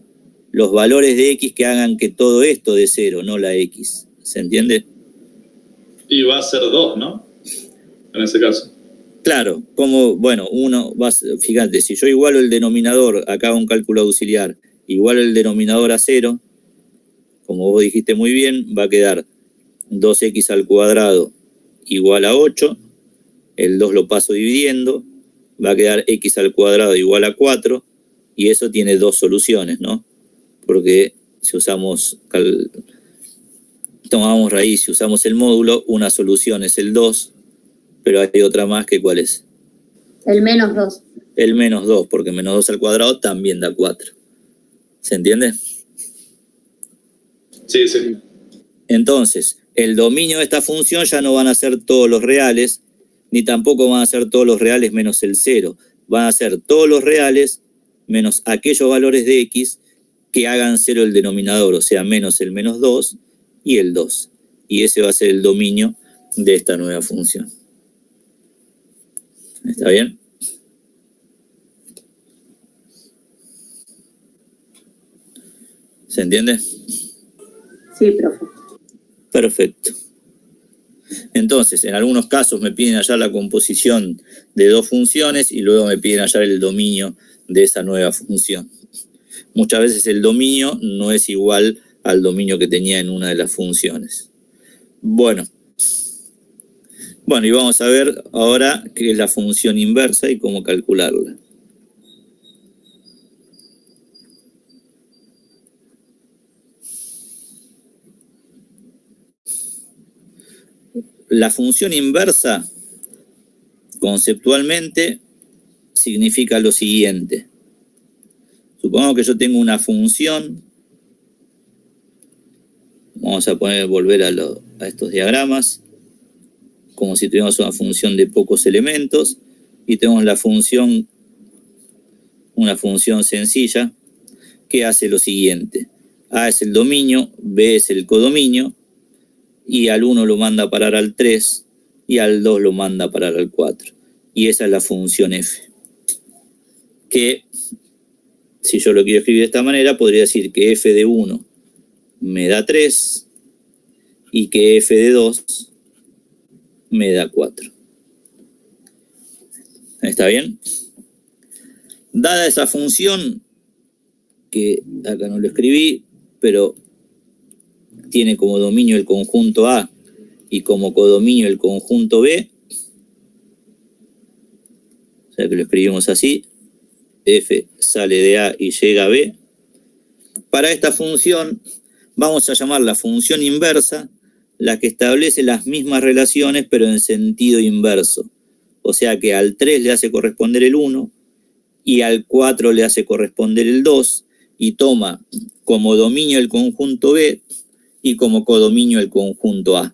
los valores de x que hagan que todo esto dé 0, no la x. ¿Se entiende? Y va a ser 2, ¿no? En ese caso. Claro, como, bueno, fíjate, si yo igualo el denominador, acá hago un cálculo auxiliar, igualo el denominador a 0, como vos dijiste muy bien, va a quedar 2x al cuadrado igual a 8, el 2 lo paso dividiendo, va a quedar x al cuadrado igual a 4, y eso tiene 2 soluciones, ¿no? Porque si tomamos raíz, si usamos el módulo, una solución es el 2, pero hay otra más que ¿cuál es? El menos 2. El menos 2, porque menos 2 al cuadrado también da 4. ¿Se entiende? Sí, sí. Entonces, el dominio de esta función ya no van a ser todos los reales, ni tampoco van a ser todos los reales menos el 0. Van a ser todos los reales menos aquellos valores de x que hagan 0 el denominador, o sea, menos el menos 2 y el 2. Y ese va a ser el dominio de esta nueva función. ¿Está bien? ¿Se entiende? Sí, profe. Perfecto. Entonces, en algunos casos me piden hallar la composición de 2 funciones y luego me piden hallar el dominio de esa nueva función. Muchas veces el dominio no es igual al dominio que tenía en una de las funciones. Bueno, y vamos a ver ahora qué es la función inversa y cómo calcularla. La función inversa, conceptualmente, significa lo siguiente. Supongamos que yo tengo una función. Vamos a volver a estos diagramas, como si tuviéramos una función de pocos elementos, y tenemos una función sencilla, que hace lo siguiente. A es el dominio, B es el codominio, y al 1 lo manda a parar al 3, y al 2 lo manda a parar al 4. Y esa es la función f. Que, si yo lo quiero escribir de esta manera, podría decir que f de 1 me da 3 y que f de 2 me da 4. ¿Está bien? Dada esa función, que acá no lo escribí, pero tiene como dominio el conjunto A y como codominio el conjunto B, o sea que lo escribimos así, f sale de A y llega a B. Para esta función vamos a llamar la función inversa la que establece las mismas relaciones pero en sentido inverso. O sea que al 3 le hace corresponder el 1 y al 4 le hace corresponder el 2 y toma como dominio el conjunto B y como codominio el conjunto A.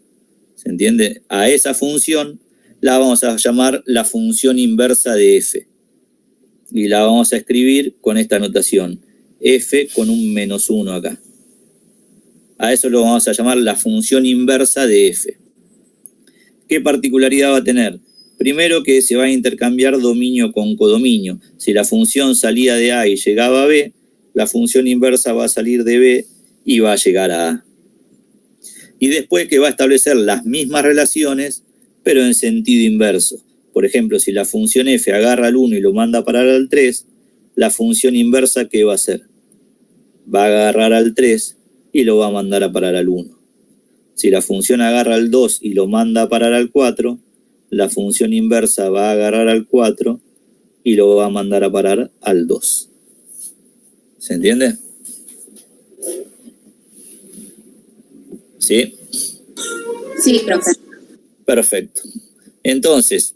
¿Se entiende? A esa función la vamos a llamar la función inversa de f. Y la vamos a escribir con esta notación. F con un -1 acá. A eso lo vamos a llamar la función inversa de f. ¿Qué particularidad va a tener? Primero que se va a intercambiar dominio con codominio. Si la función salía de A y llegaba a B, la función inversa va a salir de B y va a llegar a A. Y después que va a establecer las mismas relaciones, pero en sentido inverso. Por ejemplo, si la función f agarra al 1 y lo manda a parar al 3, la función inversa, ¿qué va a hacer? Va a agarrar al 3 y lo va a mandar a parar al 1. Si la función agarra al 2 y lo manda a parar al 4, la función inversa va a agarrar al 4 y lo va a mandar a parar al 2. ¿Se entiende? ¿Sí? Sí, profe. Perfecto. Entonces,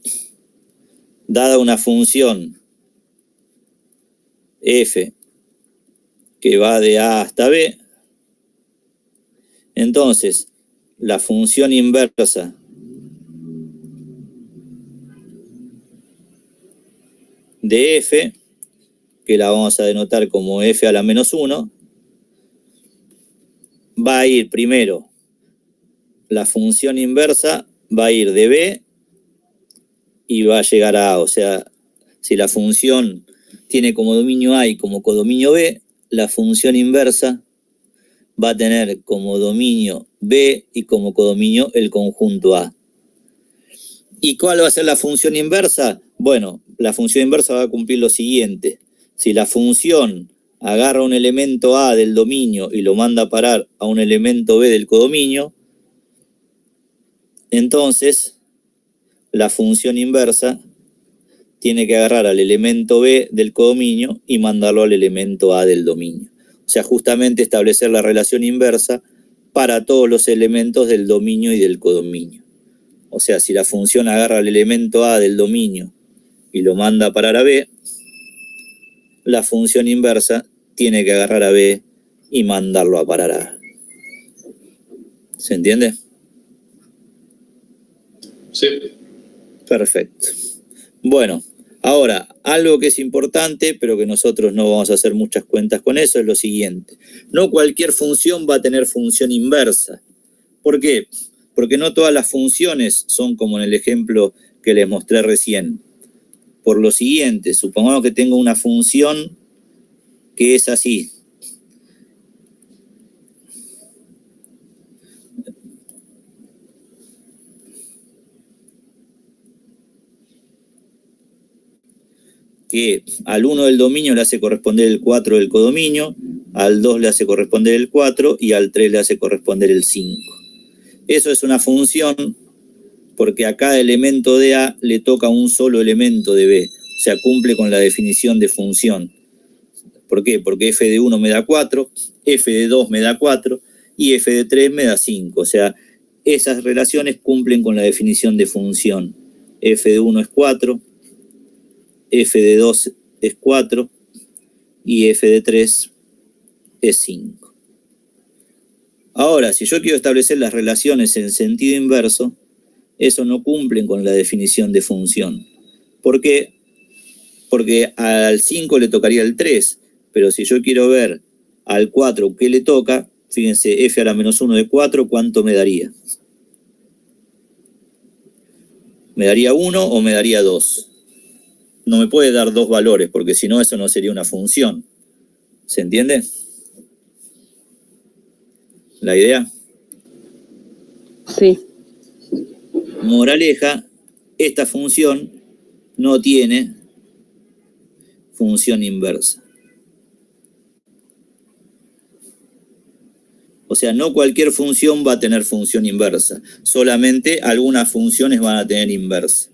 dada una función f que va de A hasta B, entonces la función inversa de f, que la vamos a denotar como f a la -1, va a ir primero, la función inversa va a ir de B y va a llegar a A. O sea, si la función tiene como dominio A y como codominio B, la función inversa va a tener como dominio B y como codominio el conjunto A. ¿Y cuál va a ser la función inversa? Bueno, la función inversa va a cumplir lo siguiente. Si la función agarra un elemento A del dominio y lo manda a parar a un elemento B del codominio, entonces la función inversa tiene que agarrar al elemento B del codominio y mandarlo al elemento A del dominio. O sea, justamente establecer la relación inversa para todos los elementos del dominio y del codominio. O sea, si la función agarra al elemento A del dominio y lo manda a parar a B, la función inversa tiene que agarrar a B y mandarlo a parar a A. ¿Se entiende? Sí. Perfecto. Bueno, ahora, algo que es importante, pero que nosotros no vamos a hacer muchas cuentas con eso, es lo siguiente. No cualquier función va a tener función inversa. ¿Por qué? Porque no todas las funciones son como en el ejemplo que les mostré recién. Por lo siguiente, supongamos que tengo una función que es así. Que al 1 del dominio le hace corresponder el 4 del codominio, al 2 le hace corresponder el 4 y al 3 le hace corresponder el 5. Eso es una función porque a cada elemento de A le toca un solo elemento de B. O sea, cumple con la definición de función. ¿Por qué? Porque f de 1 me da 4, f de 2 me da 4 y f de 3 me da 5. O sea, esas relaciones cumplen con la definición de función. F de 1 es 4, f de 2 es 4 y f de 3 es 5. Ahora, si yo quiero establecer las relaciones en sentido inverso, eso no cumplen con la definición de función. ¿Por qué? Porque al 5 le tocaría el 3, pero si yo quiero ver al 4 qué le toca, fíjense, f a la menos 1 de 4, ¿cuánto me daría? ¿Me daría 1 o me daría 2? No me puede dar dos valores, porque si no, eso no sería una función. ¿Se entiende la idea? Sí. Moraleja, esta función no tiene función inversa. O sea, no cualquier función va a tener función inversa. Solamente algunas funciones van a tener inversa.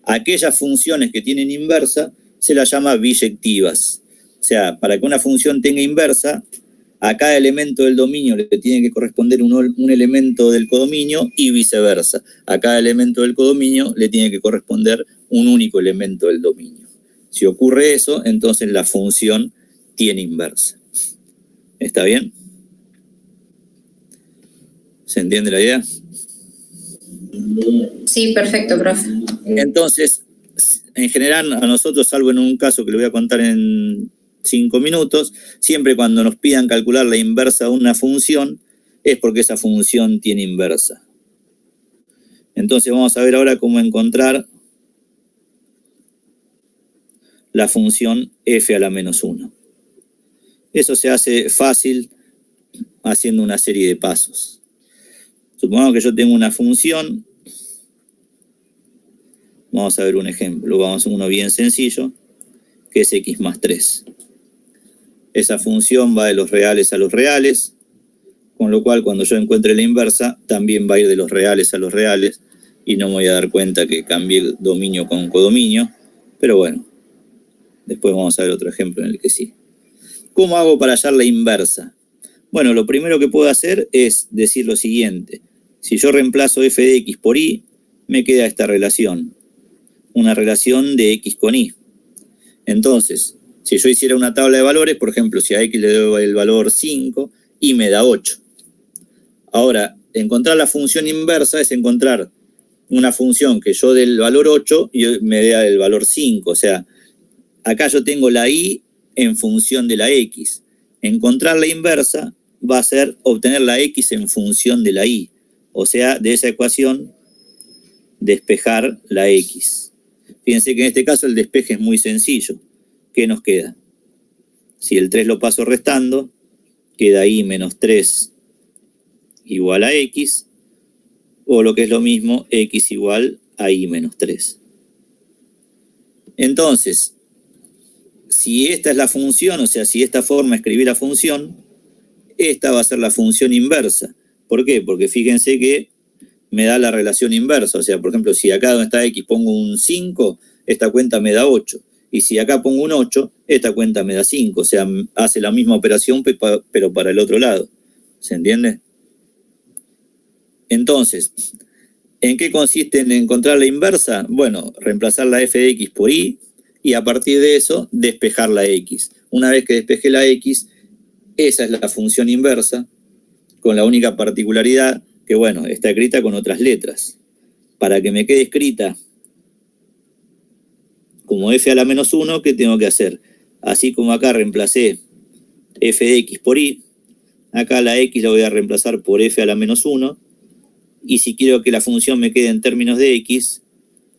Aquellas funciones que tienen inversa se las llama biyectivas. O sea, para que una función tenga inversa, a cada elemento del dominio le tiene que corresponder un elemento del codominio y viceversa. A cada elemento del codominio le tiene que corresponder un único elemento del dominio. Si ocurre eso, entonces la función tiene inversa. ¿Está bien? ¿Se entiende la idea? Sí, perfecto, profe. Entonces, en general, a nosotros, salvo en un caso que le voy a contar en 5 minutos, siempre cuando nos pidan calcular la inversa de una función, es porque esa función tiene inversa. Entonces vamos a ver ahora cómo encontrar la función f a la menos 1. Eso se hace fácil haciendo una serie de pasos. Supongamos que yo tengo una función. Vamos a ver un ejemplo. Vamos a uno bien sencillo, que es x más 3. Esa función va de los reales a los reales, con lo cual cuando yo encuentre la inversa, también va a ir de los reales a los reales, y no me voy a dar cuenta que cambié el dominio con codominio, pero bueno, después vamos a ver otro ejemplo en el que sí. ¿Cómo hago para hallar la inversa? Bueno, lo primero que puedo hacer es decir lo siguiente. Si yo reemplazo f de x por y, me queda esta relación. Una relación de x con y. Entonces, si yo hiciera una tabla de valores, por ejemplo, si a x le doy el valor 5, y me da 8. Ahora, encontrar la función inversa es encontrar una función que yo dé el valor 8 y me dé el valor 5. O sea, acá yo tengo la y en función de la x. Encontrar la inversa va a ser obtener la x en función de la y. O sea, de esa ecuación, despejar la x. Fíjense que en este caso el despeje es muy sencillo. ¿Qué nos queda? Si el 3 lo paso restando, queda y menos 3 igual a x, o lo que es lo mismo, x igual a y menos 3. Entonces, si esta es la función, o sea, si esta forma de escribir la función, esta va a ser la función inversa. ¿Por qué? Porque fíjense que me da la relación inversa. O sea, por ejemplo, si acá donde está x pongo un 5, esta cuenta me da 8. Y si acá pongo un 8, esta cuenta me da 5. O sea, hace la misma operación, pero para el otro lado. ¿Se entiende? Entonces, ¿en qué consiste en encontrar la inversa? Bueno, reemplazar la f de x por y a partir de eso, despejar la x. Una vez que despeje la x, esa es la función inversa, con la única particularidad que, bueno, está escrita con otras letras. Para que me quede escrita como f a la menos 1, ¿qué tengo que hacer? Así como acá reemplacé f de x por y, acá la x la voy a reemplazar por f a la menos 1, y si quiero que la función me quede en términos de x,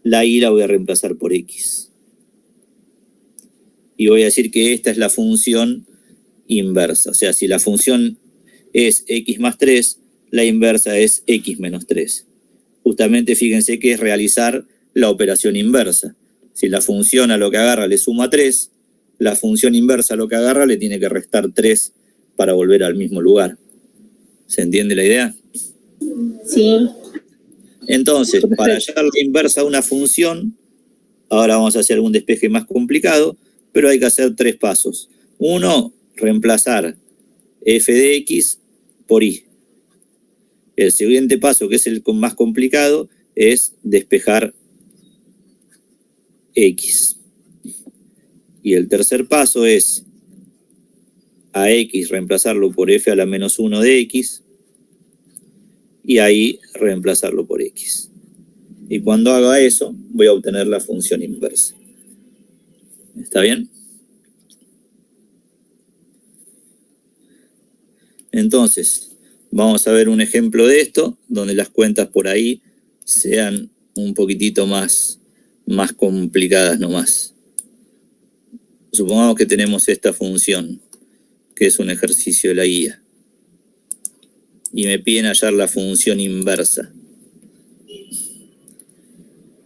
la y la voy a reemplazar por x. Y voy a decir que esta es la función inversa. O sea, si la función es x más 3, la inversa es x menos 3. Justamente fíjense que es realizar la operación inversa. Si la función a lo que agarra le suma 3, la función inversa a lo que agarra le tiene que restar 3 para volver al mismo lugar. ¿Se entiende la idea? Sí. Entonces, para hallar la inversa de una función, ahora vamos a hacer un despeje más complicado, pero hay que hacer 3 pasos. 1, reemplazar f de x por y. El siguiente paso, que es el más complicado, es despejar x. Y el tercer paso es a x reemplazarlo por f a la menos 1 de x, y ahí reemplazarlo por x. Y cuando haga eso, voy a obtener la función inversa. ¿Está bien? Entonces, vamos a ver un ejemplo de esto, donde las cuentas por ahí sean un poquitito más complicadas nomás. Supongamos que tenemos esta función, que es un ejercicio de la guía. Y me piden hallar la función inversa.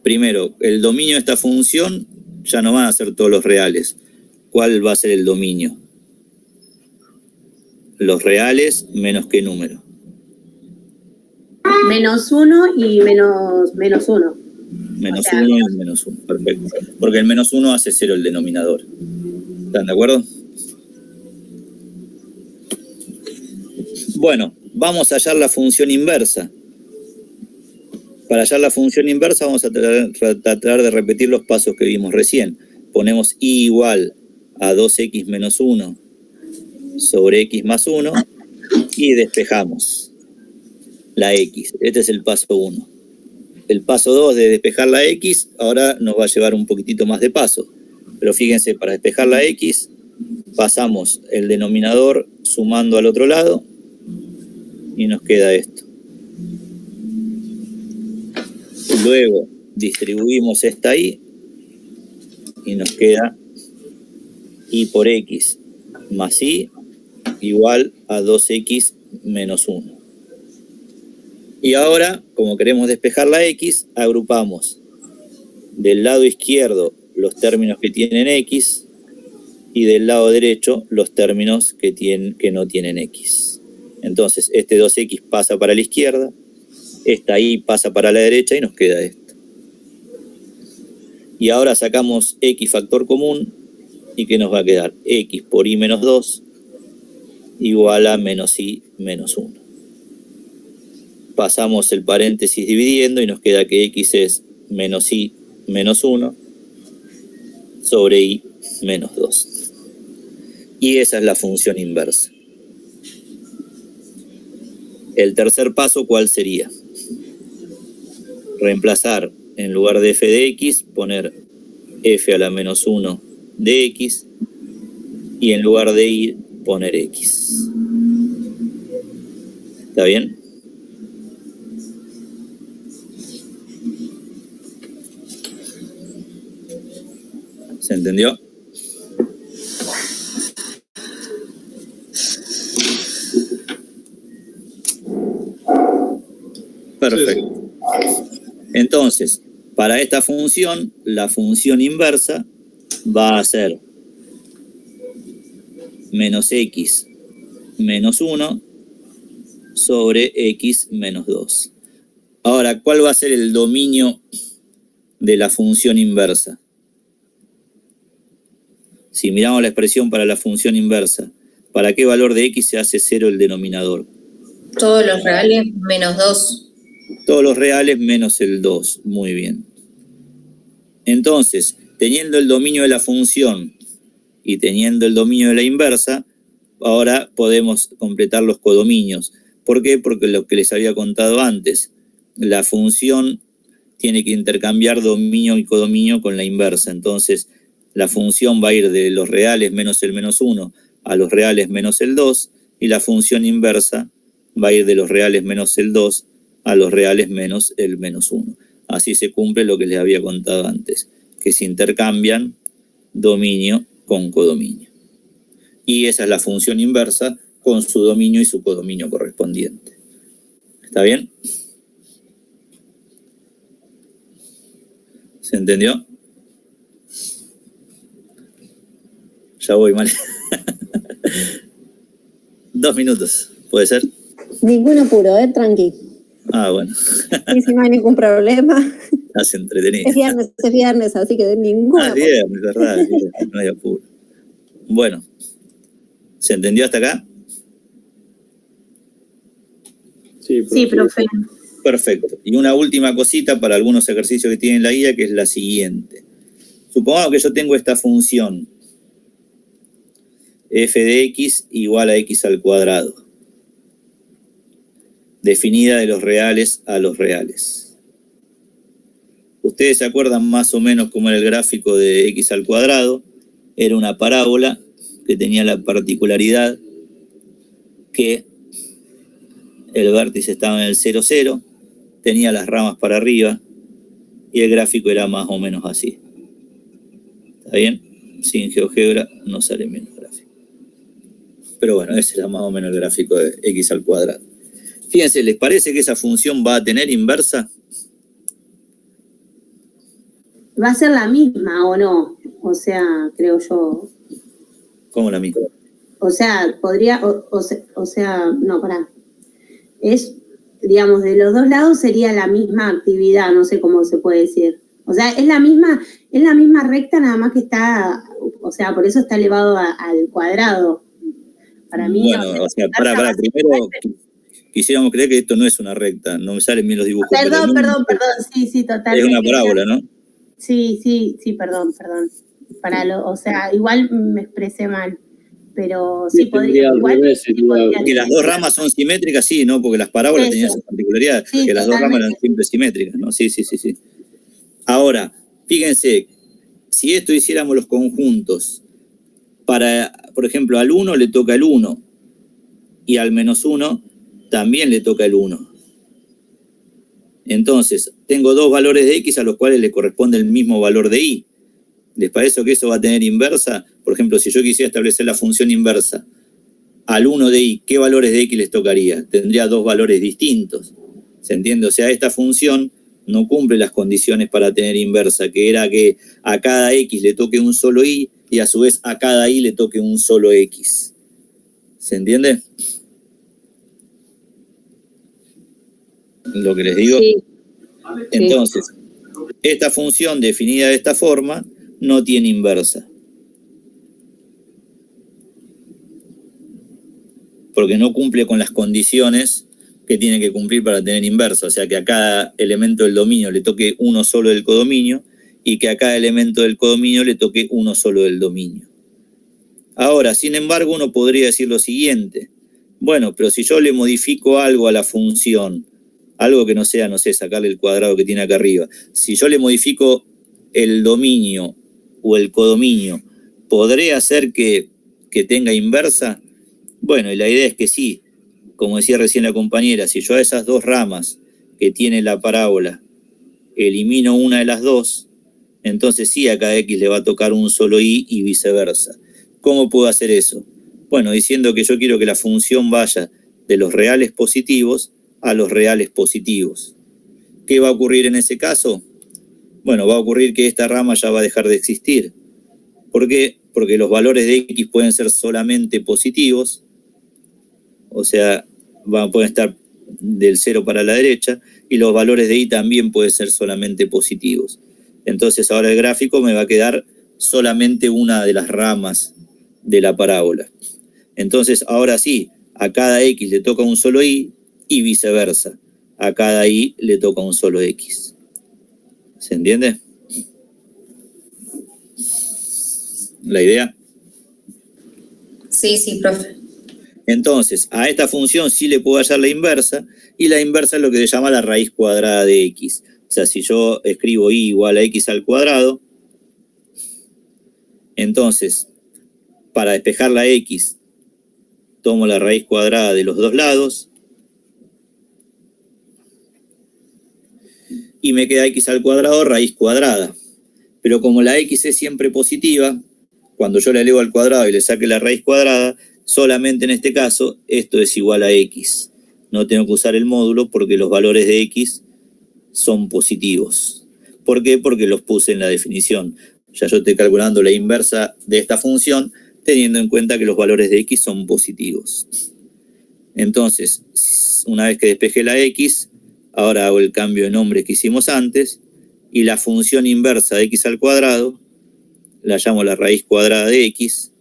Primero, el dominio de esta función ya no van a ser todos los reales. ¿Cuál va a ser el dominio? Los reales menos qué número. Menos 1 y menos 1. Menos 1 y menos 1, perfecto. Porque el menos 1 hace 0 el denominador. ¿Están de acuerdo? Bueno, vamos a hallar la función inversa. Para hallar la función inversa vamos a tratar de repetir los pasos que vimos recién. Ponemos y igual a 2x menos 1 sobre x más 1 y despejamos la x. Este es el paso 1. El paso 2 de despejar la x ahora nos va a llevar un poquitito más de paso. Pero fíjense, para despejar la x pasamos el denominador sumando al otro lado y nos queda esto. Luego distribuimos esta y nos queda y por x más y igual a 2x menos 1. Y ahora, como queremos despejar la x, agrupamos del lado izquierdo los términos que tienen x y del lado derecho los términos que no tienen x. Entonces, este 2x pasa para la izquierda, esta y pasa para la derecha y nos queda esto. Y ahora sacamos x factor común y ¿qué nos va a quedar? X por y menos 2 igual a menos y menos 1. Pasamos el paréntesis dividiendo y nos queda que x es menos y menos 1 sobre y menos 2. Y esa es la función inversa. El tercer paso, ¿cuál sería? Reemplazar en lugar de f de x, poner f a la menos 1 de x y en lugar de y poner x. ¿Está bien? ¿Se entendió? Perfecto. Entonces, para esta función, la función inversa va a ser menos x menos 1 sobre x menos 2. Ahora, ¿cuál va a ser el dominio de la función inversa? Si miramos la expresión para la función inversa, ¿para qué valor de x se hace 0 el denominador? Todos los reales menos 2. Todos los reales menos el 2. Muy bien. Entonces, teniendo el dominio de la función y teniendo el dominio de la inversa, ahora podemos completar los codominios. ¿Por qué? Porque lo que les había contado antes, la función tiene que intercambiar dominio y codominio con la inversa. Entonces, la función va a ir de los reales menos el menos 1 a los reales menos el 2, y la función inversa va a ir de los reales menos el 2 a los reales menos el menos 1. Así se cumple lo que les había contado antes, que se intercambian dominio con codominio. Y esa es la función inversa con su dominio y su codominio correspondiente. ¿Está bien? ¿Se entendió? Ya voy mal. 2 minutos, ¿puede ser? Ningún apuro, tranqui. Ah, bueno. Sí, sí, no hay ningún problema. Estás entretenido. Es viernes, así que de ningún apuro. Es viernes, verdad, no hay apuro. Bueno, ¿se entendió hasta acá? Sí, profe. Perfecto. Y una última cosita para algunos ejercicios que tienen la guía, que es la siguiente. Supongamos que yo tengo esta función f de x igual a x al cuadrado, definida de los reales a los reales. Ustedes se acuerdan más o menos cómo era el gráfico de x al cuadrado. Era una parábola que tenía la particularidad que el vértice estaba en el 0, 0, tenía las ramas para arriba y el gráfico era más o menos así. ¿Está bien? Sin GeoGebra no sale bien el gráfico. Pero bueno, ese era más o menos el gráfico de x al cuadrado. Fíjense, ¿les parece que esa función va a tener inversa? ¿Va a ser la misma o no? O sea, creo yo. ¿Cómo la misma? O sea, podría, o sea, no, pará. Es, digamos, de los dos lados sería la misma actividad, no sé cómo se puede decir. O sea, es la misma recta, nada más que está, o sea, por eso está elevado al cuadrado. Para mí. Bueno, o sea, primero quisiéramos creer que esto no es una recta, no me salen bien los dibujos. Perdón, sí, totalmente. Es una parábola, ¿no? Sí, perdón. O sea, igual me expresé mal, pero sí podría. Igual, que las dos ramas son simétricas, sí, ¿no? Porque las parábolas tenían esa particularidad, sí, que las dos ramas eran siempre simétricas, ¿no? Sí. Ahora, fíjense, si esto hiciéramos los conjuntos, por ejemplo, al 1 le toca el 1 y al menos 1 también le toca el 1. Entonces, tengo dos valores de x a los cuales le corresponde el mismo valor de y. ¿Les parece que eso va a tener inversa? Por ejemplo, si yo quisiera establecer la función inversa al 1 de y, ¿qué valores de x les tocaría? Tendría dos valores distintos. ¿Se entiende? O sea, esta función no cumple las condiciones para tener inversa, que era que a cada x le toque un solo y a su vez a cada y le toque un solo x. ¿Se entiende? Lo que les digo. Sí. Entonces, esta función definida de esta forma no tiene inversa. Porque no cumple con las condiciones que tiene que cumplir para tener inversa. O sea, que a cada elemento del dominio le toque uno solo del codominio y que a cada elemento del codominio le toque uno solo del dominio. Ahora, sin embargo, uno podría decir lo siguiente. Bueno, pero si yo le modifico algo a la función, algo que no sea, no sé, sacarle el cuadrado que tiene acá arriba. Si yo le modifico el dominio o el codominio, ¿podré hacer que tenga inversa? Bueno, y la idea es que sí. Como decía recién la compañera, si yo a esas dos ramas que tiene la parábola elimino una de las dos, entonces sí a cada x le va a tocar un solo y viceversa. ¿Cómo puedo hacer eso? Bueno, diciendo que yo quiero que la función vaya de los reales positivos a los reales positivos. ¿Qué va a ocurrir en ese caso? Bueno, va a ocurrir que esta rama ya va a dejar de existir. ¿Por qué? Porque los valores de x pueden ser solamente positivos, o sea, pueden estar del 0 para la derecha, y los valores de y también pueden ser solamente positivos. Entonces ahora el gráfico me va a quedar solamente una de las ramas de la parábola. Entonces ahora sí, a cada x le toca un solo y viceversa. A cada y le toca un solo x. ¿Se entiende? ¿La idea? Sí, profe. Entonces, a esta función sí le puedo hallar la inversa, y la inversa es lo que se llama la raíz cuadrada de x. O sea, si yo escribo y igual a x al cuadrado, entonces, para despejar la x, tomo la raíz cuadrada de los dos lados, y me queda x al cuadrado raíz cuadrada. Pero como la x es siempre positiva, cuando yo la elevo al cuadrado y le saque la raíz cuadrada, solamente en este caso esto es igual a x. No tengo que usar el módulo porque los valores de x son positivos. ¿Por qué? Porque los puse en la definición. Ya yo estoy calculando la inversa de esta función teniendo en cuenta que los valores de x son positivos. Entonces, una vez que despejé la x, ahora hago el cambio de nombre que hicimos antes, y la función inversa de x al cuadrado la llamo la raíz cuadrada de x,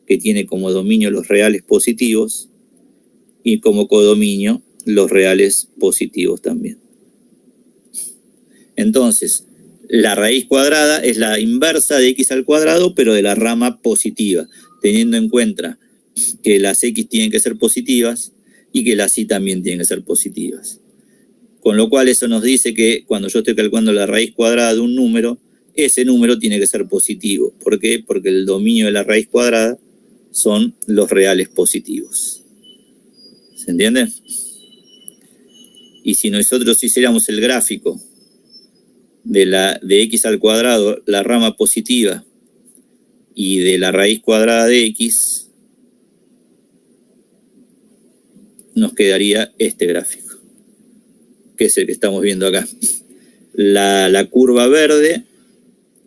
que tiene como dominio los reales positivos y como codominio los reales positivos también. Entonces, la raíz cuadrada es la inversa de x al cuadrado, pero de la rama positiva. teniendo en cuenta que las X tienen que ser positivas y que las Y también tienen que ser positivas. Con lo cual eso nos dice que cuando yo estoy calculando la raíz cuadrada de un número, ese número tiene que ser positivo. ¿Por qué? Porque el dominio de la raíz cuadrada son los reales positivos. ¿Se entiende? Y si nosotros hiciéramos el gráfico de x al cuadrado, la rama positiva, y de la raíz cuadrada de x, nos quedaría este gráfico, que es el que estamos viendo acá. La curva verde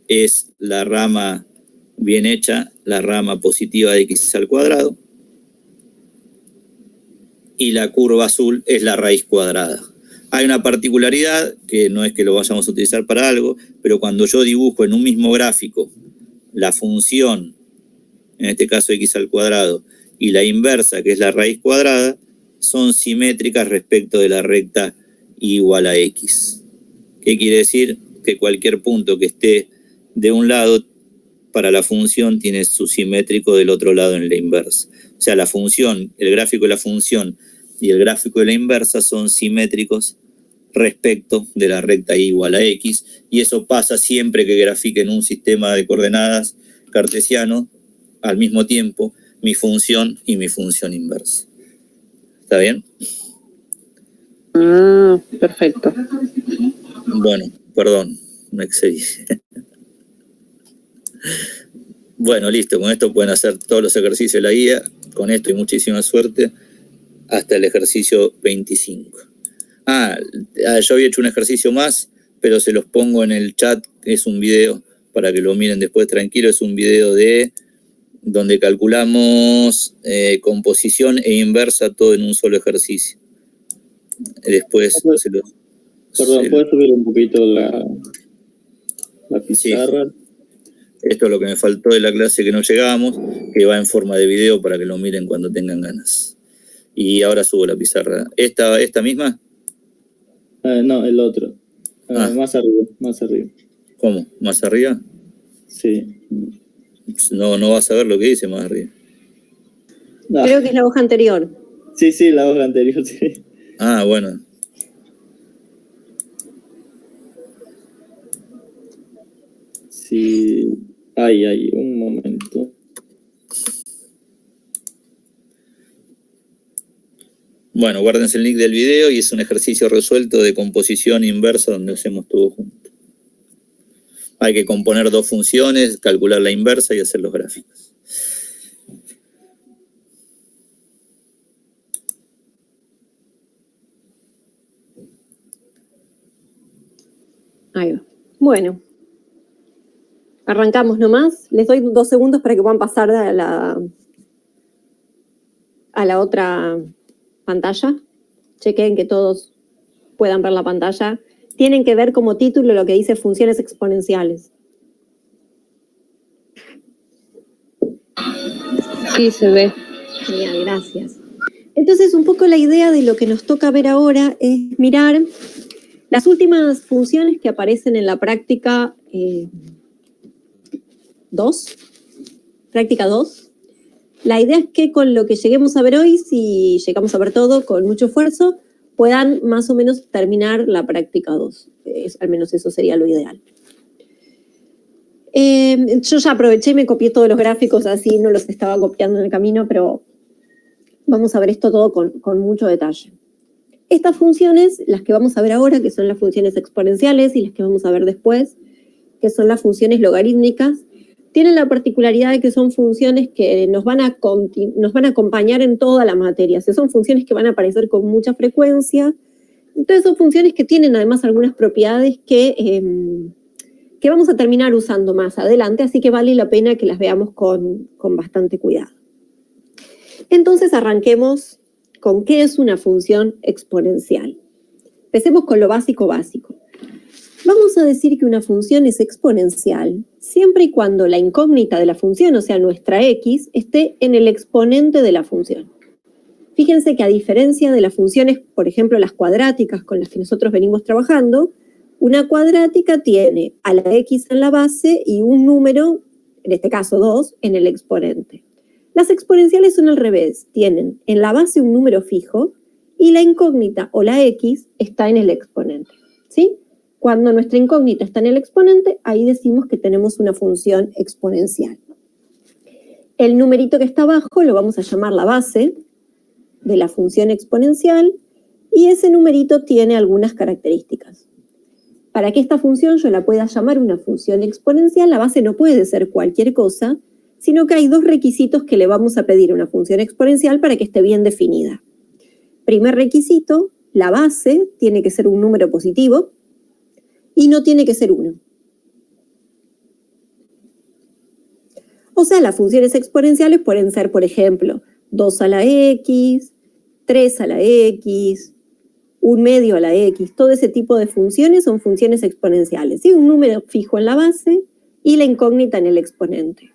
es la rama bien hecha, la rama positiva de x al cuadrado, y la curva azul es la raíz cuadrada. Hay una particularidad, que no es que lo vayamos a utilizar para algo, pero cuando yo dibujo en un mismo gráfico la función, en este caso x al cuadrado, y la inversa, que es la raíz cuadrada, son simétricas respecto de la recta y igual a x. ¿Qué quiere decir? Que cualquier punto que esté de un lado para la función tiene su simétrico del otro lado en la inversa. O sea, la función, el gráfico de la función y el gráfico de la inversa son simétricos respecto de la recta y igual a x, y eso pasa siempre que grafiquen un sistema de coordenadas cartesiano al mismo tiempo mi función y mi función inversa. ¿Está bien? Perfecto. Bueno, perdón, me excedí. Bueno, listo, con esto pueden hacer todos los ejercicios de la guía, con esto y muchísima suerte, hasta el ejercicio 25. Yo había hecho un ejercicio más, pero se los pongo en el chat, es un video para que lo miren después tranquilo, es un video de donde calculamos composición e inversa todo en un solo ejercicio. Después Perdón, ¿puedes subir un poquito la pizarra? Sí. Esto es lo que me faltó de la clase que no llegamos, que va en forma de video para que lo miren cuando tengan ganas. Y ahora subo la pizarra. ¿Esta misma? No, el otro. Más arriba. ¿Cómo? ¿Más arriba? Sí. No vas a ver lo que dice más arriba. No. Creo que es la hoja anterior. Sí, la hoja anterior, sí. Bueno. Sí. Ay, un momento. Bueno, guárdense el link del video y es un ejercicio resuelto de composición inversa donde hacemos todo junto. Hay que componer dos funciones, calcular la inversa y hacer los gráficos. Ahí va. Bueno. Arrancamos nomás. Les doy 2 segundos para que puedan pasar a la otra pantalla. Chequen que todos puedan ver la pantalla. Tienen que ver como título lo que dice funciones exponenciales. Sí, se ve. Genial, gracias. Entonces, un poco la idea de lo que nos toca ver ahora es mirar las últimas funciones que aparecen en la práctica 2. Práctica 2. La idea es que con lo que lleguemos a ver hoy, si llegamos a ver todo con mucho esfuerzo, puedan más o menos terminar la práctica 2. Al menos eso sería lo ideal. Yo ya aproveché y me copié todos los gráficos, así no los estaba copiando en el camino, pero vamos a ver esto todo con mucho detalle. Estas funciones, las que vamos a ver ahora, que son las funciones exponenciales, y las que vamos a ver después, que son las funciones logarítmicas, tienen la particularidad de que son funciones que nos van a acompañar en toda la materia. O sea, son funciones que van a aparecer con mucha frecuencia. Entonces son funciones que tienen además algunas propiedades que vamos a terminar usando más adelante, así que vale la pena que las veamos con bastante cuidado. Entonces arranquemos con qué es una función exponencial. Empecemos con lo básico. Vamos a decir que una función es exponencial siempre y cuando la incógnita de la función, o sea, nuestra x, esté en el exponente de la función. Fíjense que a diferencia de las funciones, por ejemplo, las cuadráticas con las que nosotros venimos trabajando, una cuadrática tiene a la x en la base y un número, en este caso 2, en el exponente. Las exponenciales son al revés, tienen en la base un número fijo y la incógnita o la x está en el exponente, ¿sí? Cuando nuestra incógnita está en el exponente, ahí decimos que tenemos una función exponencial. El numerito que está abajo lo vamos a llamar la base de la función exponencial y ese numerito tiene algunas características. Para que esta función yo la pueda llamar una función exponencial, la base no puede ser cualquier cosa, sino que hay dos requisitos que le vamos a pedir a una función exponencial para que esté bien definida. Primer requisito, la base tiene que ser un número positivo y no tiene que ser 1. O sea, las funciones exponenciales pueden ser, por ejemplo, 2 a la x, 3 a la x, 1/2 a la x. Todo ese tipo de funciones son funciones exponenciales, ¿sí? Un número fijo en la base y la incógnita en el exponente.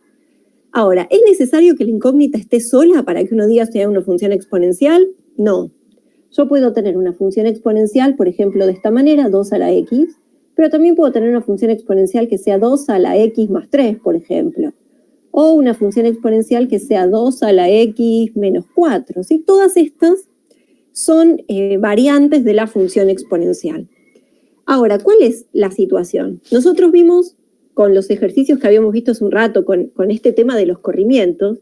Ahora, ¿es necesario que la incógnita esté sola para que uno diga sea una función exponencial? No. Yo puedo tener una función exponencial, por ejemplo, de esta manera, 2 a la x, pero también puedo tener una función exponencial que sea 2 a la x más 3, por ejemplo. O una función exponencial que sea 2 a la x menos 4, ¿sí? Todas estas son variantes de la función exponencial. Ahora, ¿cuál es la situación? Nosotros vimos con los ejercicios que habíamos visto hace un rato, con este tema de los corrimientos,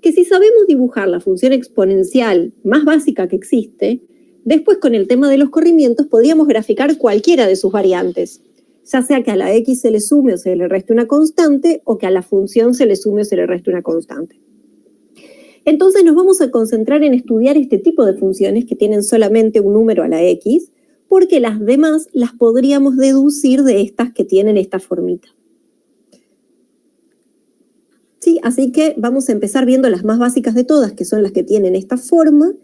que si sabemos dibujar la función exponencial más básica que existe, después con el tema de los corrimientos podríamos graficar cualquiera de sus variantes, ya sea que a la x se le sume o se le reste una constante, o que a la función se le sume o se le reste una constante. Entonces nos vamos a concentrar en estudiar este tipo de funciones que tienen solamente un número a la x, porque las demás las podríamos deducir de estas que tienen esta formita. Sí, así que vamos a empezar viendo las más básicas de todas, que son las que tienen esta forma,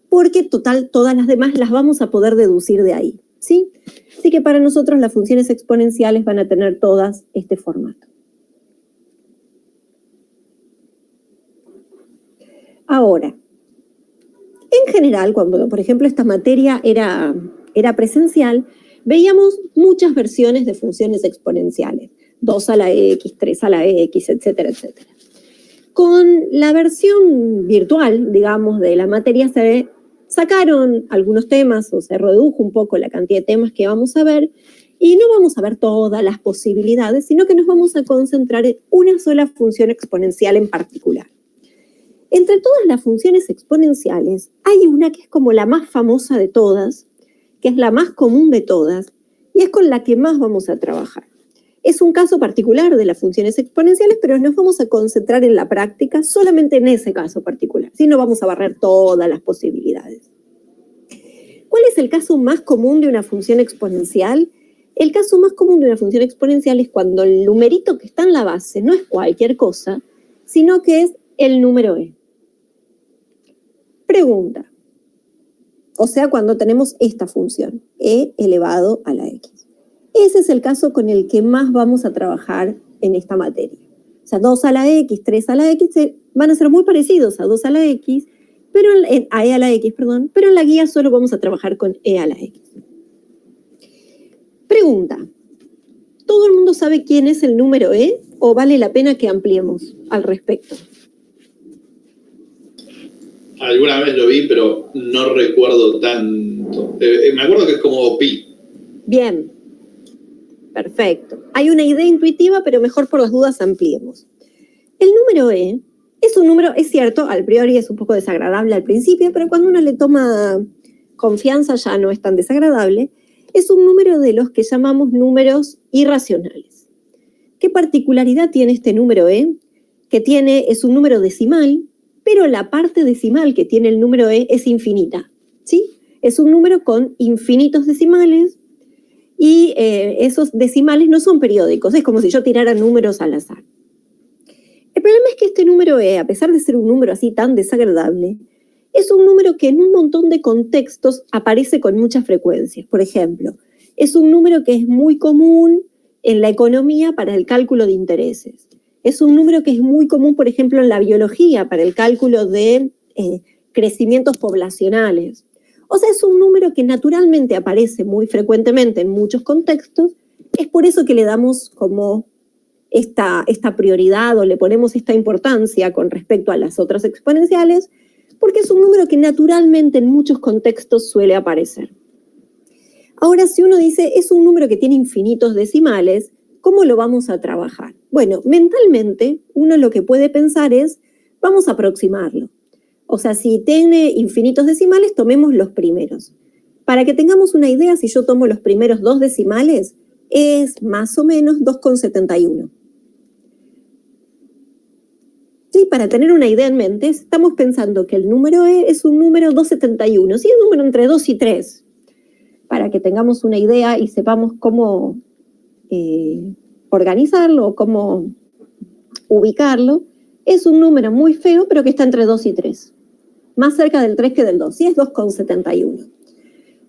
porque total, todas las demás las vamos a poder deducir de ahí, ¿sí? Así que para nosotros las funciones exponenciales van a tener todas este formato. Ahora, en general, cuando por ejemplo esta materia era presencial, veíamos muchas versiones de funciones exponenciales. 2 a la x, 3 a la x, etcétera, etcétera. Con la versión virtual, digamos, de la materia se sacaron algunos temas o se redujo un poco la cantidad de temas que vamos a ver y no vamos a ver todas las posibilidades, sino que nos vamos a concentrar en una sola función exponencial en particular. Entre todas las funciones exponenciales hay una que es como la más famosa de todas, que es la más común de todas y es con la que más vamos a trabajar. Es un caso particular de las funciones exponenciales, pero nos vamos a concentrar en la práctica solamente en ese caso particular. Si no vamos a barrer todas las posibilidades. ¿Cuál es el caso más común de una función exponencial? El caso más común de una función exponencial es cuando el numerito que está en la base no es cualquier cosa, sino que es el número e. Pregunta. O sea, cuando tenemos esta función, e elevado a la x. Ese es el caso con el que más vamos a trabajar en esta materia. O sea, 2 a la x, 3 a la x van a ser muy parecidos a 2 a la x, pero a e a la x, perdón, pero en la guía solo vamos a trabajar con e a la x. Pregunta. ¿Todo el mundo sabe quién es el número e o vale la pena que ampliemos al respecto? Alguna vez lo vi, pero no recuerdo tanto. Me acuerdo que es como pi. Bien. Perfecto. Hay una idea intuitiva, pero mejor por las dudas ampliemos. El número e es un número, es cierto, al priori es un poco desagradable al principio, pero cuando uno le toma confianza ya no es tan desagradable. Es un número de los que llamamos números irracionales. ¿Qué particularidad tiene este número e? Que es un número decimal, pero la parte decimal que tiene el número e es infinita, ¿sí? Es un número con infinitos decimales, y esos decimales no son periódicos, es como si yo tirara números al azar. El problema es que este número e, a pesar de ser un número así tan desagradable, es un número que en un montón de contextos aparece con mucha frecuencia. Por ejemplo, es un número que es muy común en la economía para el cálculo de intereses. Es un número que es muy común, por ejemplo, en la biología para el cálculo de crecimientos poblacionales. O sea, es un número que naturalmente aparece muy frecuentemente en muchos contextos, es por eso que le damos como esta prioridad o le ponemos esta importancia con respecto a las otras exponenciales, porque es un número que naturalmente en muchos contextos suele aparecer. Ahora, si uno dice, es un número que tiene infinitos decimales, ¿cómo lo vamos a trabajar? Bueno, mentalmente, uno lo que puede pensar es, vamos a aproximarlo. O sea, si tiene infinitos decimales, tomemos los primeros. Para que tengamos una idea, si yo tomo los primeros 2 decimales, es más o menos 2,71. Sí, para tener una idea en mente, estamos pensando que el número E es un número 271, sí, es un número entre 2 y 3. Para que tengamos una idea y sepamos cómo organizarlo, cómo ubicarlo, es un número muy feo, pero que está entre 2 y 3. Más cerca del 3 que del 2, sí, es 2,71.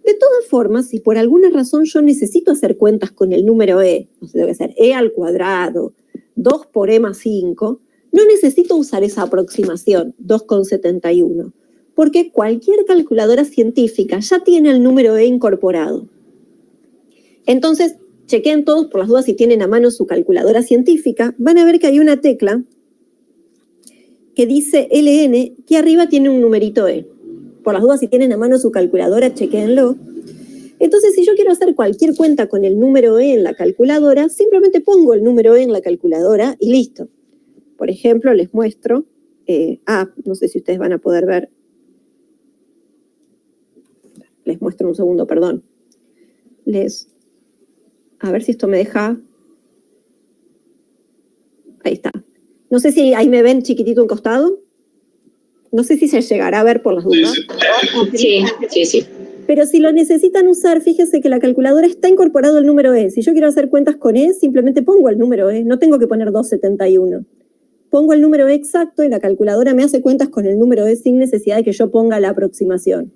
De todas formas, si por alguna razón yo necesito hacer cuentas con el número E, o sea, debe ser E al cuadrado, 2 por E más 5, no necesito usar esa aproximación, 2,71, porque cualquier calculadora científica ya tiene el número E incorporado. Entonces, chequen todos por las dudas si tienen a mano su calculadora científica, van a ver que hay una tecla que dice LN, que arriba tiene un numerito E. Por las dudas, si tienen a mano su calculadora, chequéenlo. Entonces, si yo quiero hacer cualquier cuenta con el número E en la calculadora, simplemente pongo el número E en la calculadora y listo. Por ejemplo, les muestro, no sé si ustedes van a poder ver. Les muestro un segundo, perdón. A ver si esto me deja. Ahí está. No sé si ahí me ven chiquitito un costado. No sé si se llegará a ver por las dudas. Sí. Pero si lo necesitan usar, fíjense que la calculadora está incorporado el número E. Si yo quiero hacer cuentas con E, simplemente pongo el número E. No tengo que poner 271. Pongo el número E exacto y la calculadora me hace cuentas con el número E sin necesidad de que yo ponga la aproximación.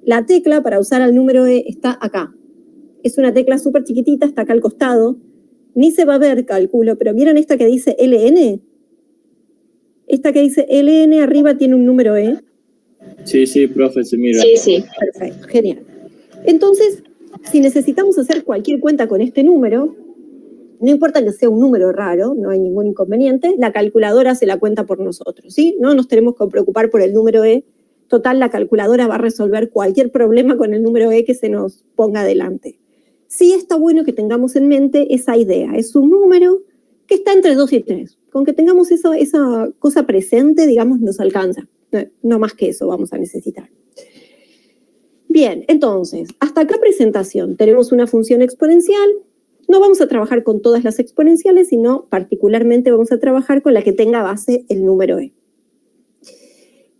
La tecla para usar al número E está acá. Es una tecla súper chiquitita, está acá al costado. Ni se va a ver, calculo, pero ¿vieron esta que dice LN? Esta que dice LN arriba tiene un número E. Sí, profe, se mira. Sí. Perfecto, genial. Entonces, si necesitamos hacer cualquier cuenta con este número, no importa que sea un número raro, no hay ningún inconveniente, la calculadora hace la cuenta por nosotros, ¿sí? No nos tenemos que preocupar por el número E. Total, la calculadora va a resolver cualquier problema con el número E que se nos ponga adelante. Sí está bueno que tengamos en mente esa idea. Es un número que está entre 2 y 3. Con que tengamos esa cosa presente, digamos, nos alcanza. No más que eso vamos a necesitar. Bien, entonces, hasta acá presentación. Tenemos una función exponencial. No vamos a trabajar con todas las exponenciales, sino particularmente vamos a trabajar con la que tenga base el número E.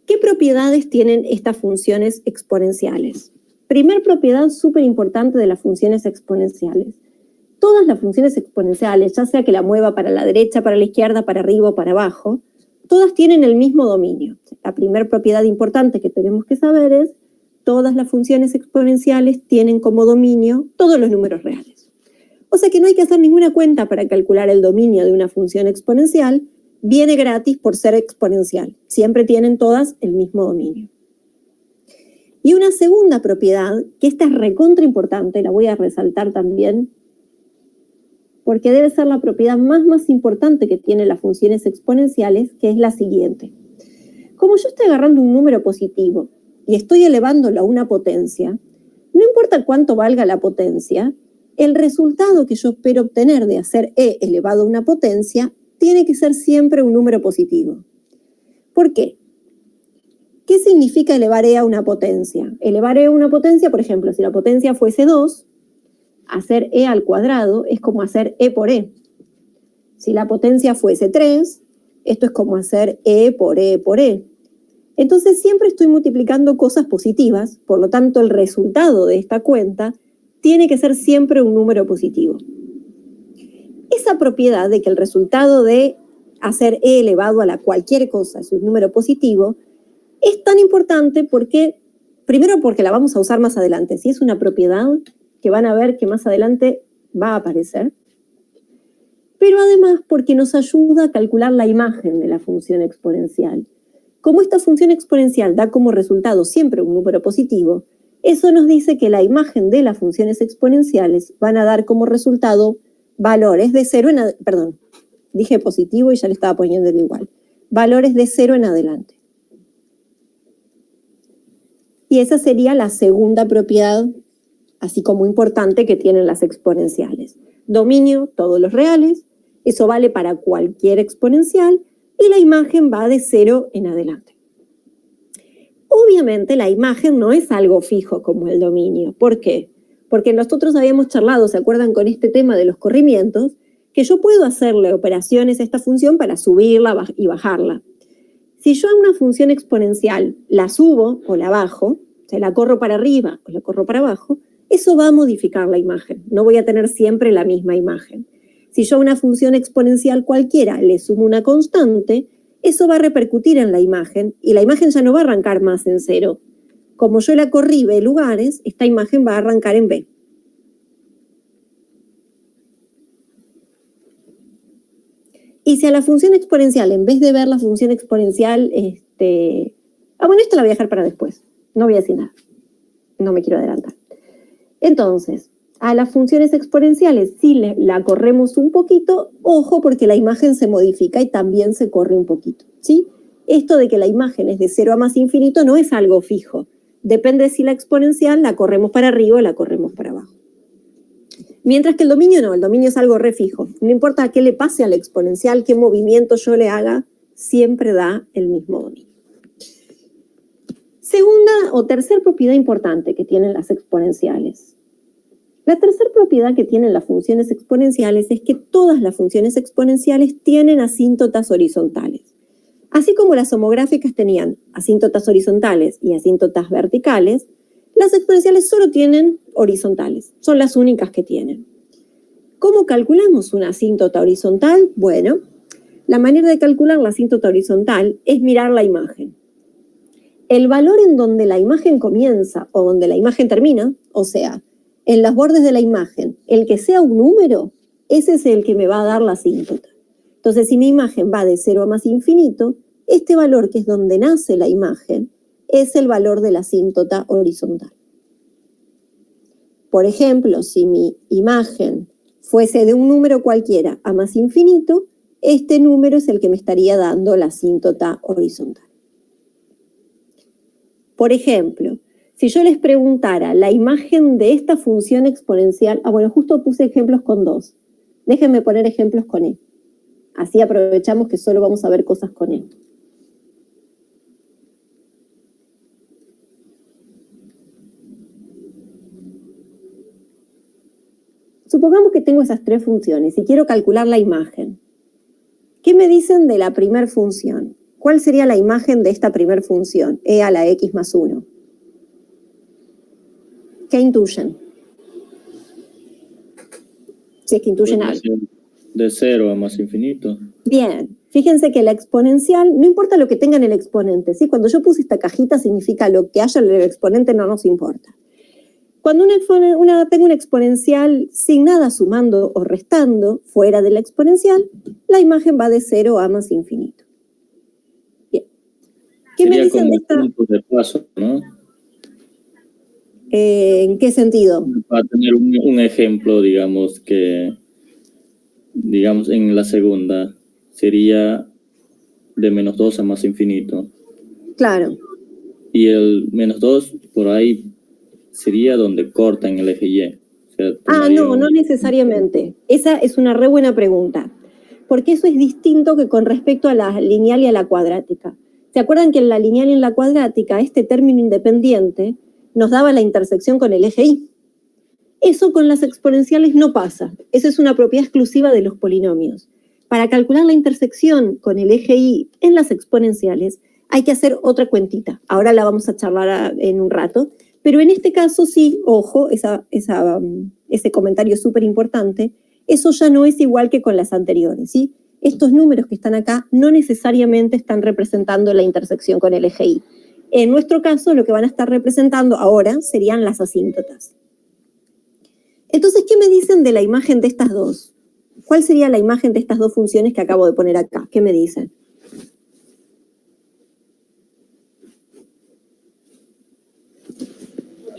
¿Qué propiedades tienen estas funciones exponenciales? Primer propiedad súper importante de las funciones exponenciales. Todas las funciones exponenciales, ya sea que la mueva para la derecha, para la izquierda, para arriba o para abajo, todas tienen el mismo dominio. La primera propiedad importante que tenemos que saber es todas las funciones exponenciales tienen como dominio todos los números reales. O sea que no hay que hacer ninguna cuenta para calcular el dominio de una función exponencial, viene gratis por ser exponencial. Siempre tienen todas el mismo dominio. Y una segunda propiedad, que esta es recontra importante, la voy a resaltar también, porque debe ser la propiedad más importante que tienen las funciones exponenciales, que es la siguiente. Como yo estoy agarrando un número positivo y estoy elevándolo a una potencia, no importa cuánto valga la potencia, el resultado que yo espero obtener de hacer e elevado a una potencia tiene que ser siempre un número positivo. ¿Por qué? ¿Qué significa elevar e a una potencia? Elevar e a una potencia, por ejemplo, si la potencia fuese 2, hacer e al cuadrado es como hacer e por e. Si la potencia fuese 3, esto es como hacer e por e por e. Entonces siempre estoy multiplicando cosas positivas, por lo tanto el resultado de esta cuenta tiene que ser siempre un número positivo. Esa propiedad de que el resultado de hacer e elevado a cualquier cosa es un número positivo es tan importante porque, primero porque la vamos a usar más adelante. Si es una propiedad que van a ver que más adelante va a aparecer, pero además porque nos ayuda a calcular la imagen de la función exponencial. Como esta función exponencial da como resultado siempre un número positivo, eso nos dice que la imagen de las funciones exponenciales van a dar como resultado valores de 0 en Dije positivo y ya le estaba poniendo el igual. Valores de 0 en adelante. Y esa sería la segunda propiedad, así como importante, que tienen las exponenciales. Dominio, todos los reales, eso vale para cualquier exponencial, y la imagen va de 0 en adelante. Obviamente la imagen no es algo fijo como el dominio. ¿Por qué? Porque nosotros habíamos charlado, ¿se acuerdan con este tema de los corrimientos? Que yo puedo hacerle operaciones a esta función para subirla y bajarla. Si yo a una función exponencial la subo o la bajo, o sea, la corro para arriba o la corro para abajo, eso va a modificar la imagen. No voy a tener siempre la misma imagen. Si yo a una función exponencial cualquiera le sumo una constante, eso va a repercutir en la imagen y la imagen ya no va a arrancar más en 0. Como yo la corrí B lugares, esta imagen va a arrancar en B. Y si a la función exponencial, en vez de ver la función exponencial, bueno, esto la voy a dejar para después. No voy a decir nada. No me quiero adelantar. Entonces, a las funciones exponenciales, si la corremos un poquito, ojo, porque la imagen se modifica y también se corre un poquito, ¿sí? Esto de que la imagen es de 0 a más infinito no es algo fijo. Depende si la exponencial la corremos para arriba o la corremos para abajo. Mientras que el dominio no, el dominio es algo re fijo. No importa qué le pase a la exponencial, qué movimiento yo le haga, siempre da el mismo dominio. Segunda o tercera propiedad importante que tienen las exponenciales. La tercera propiedad que tienen las funciones exponenciales es que todas las funciones exponenciales tienen asíntotas horizontales. Así como las homográficas tenían asíntotas horizontales y asíntotas verticales, las exponenciales solo tienen horizontales, son las únicas que tienen. ¿Cómo calculamos una asíntota horizontal? Bueno, la manera de calcular la asíntota horizontal es mirar la imagen. El valor en donde la imagen comienza o donde la imagen termina, o sea, en los bordes de la imagen, el que sea un número, ese es el que me va a dar la asíntota. Entonces, si mi imagen va de 0 a más infinito, este valor que es donde nace la imagen, es el valor de la asíntota horizontal. Por ejemplo, si mi imagen fuese de un número cualquiera a más infinito, este número es el que me estaría dando la asíntota horizontal. Por ejemplo, si yo les preguntara la imagen de esta función exponencial, bueno, justo puse ejemplos con 2. Déjenme poner ejemplos con E. Así aprovechamos que solo vamos a ver cosas con E. Supongamos que tengo esas 3 funciones y quiero calcular la imagen. ¿Qué me dicen de la primera función? ¿Cuál sería la imagen de esta primera función? E a la x más 1. ¿Qué intuyen? Si es que intuyen algo. De 0 a más infinito. Bien, fíjense que la exponencial, no importa lo que tenga en el exponente, ¿sí? Cuando yo puse esta cajita significa lo que haya en el exponente no nos importa. Cuando tengo una exponencial sin nada sumando o restando fuera de la exponencial, la imagen va de 0 a más infinito. Bien. ¿Qué me dicen de esta? Puntos de paso, ¿no? ¿En qué sentido? Para tener un ejemplo, digamos que, en la segunda sería de menos 2 a más infinito. Claro. Y el menos 2 por ahí sería donde cortan el eje Y. O sea, no necesariamente. Esa es una re buena pregunta. Porque eso es distinto que con respecto a la lineal y a la cuadrática. ¿Se acuerdan que en la lineal y en la cuadrática este término independiente nos daba la intersección con el eje Y? Eso con las exponenciales no pasa. Esa es una propiedad exclusiva de los polinomios. Para calcular la intersección con el eje Y en las exponenciales hay que hacer otra cuentita. Ahora la vamos a charlar en un rato. Pero en este caso sí, ojo, ese comentario es súper importante, eso ya no es igual que con las anteriores, ¿sí? Estos números que están acá no necesariamente están representando la intersección con el eje Y. En nuestro caso, lo que van a estar representando ahora serían las asíntotas. Entonces, ¿qué me dicen de la imagen de estas dos? ¿Cuál sería la imagen de estas dos funciones que acabo de poner acá? ¿Qué me dicen?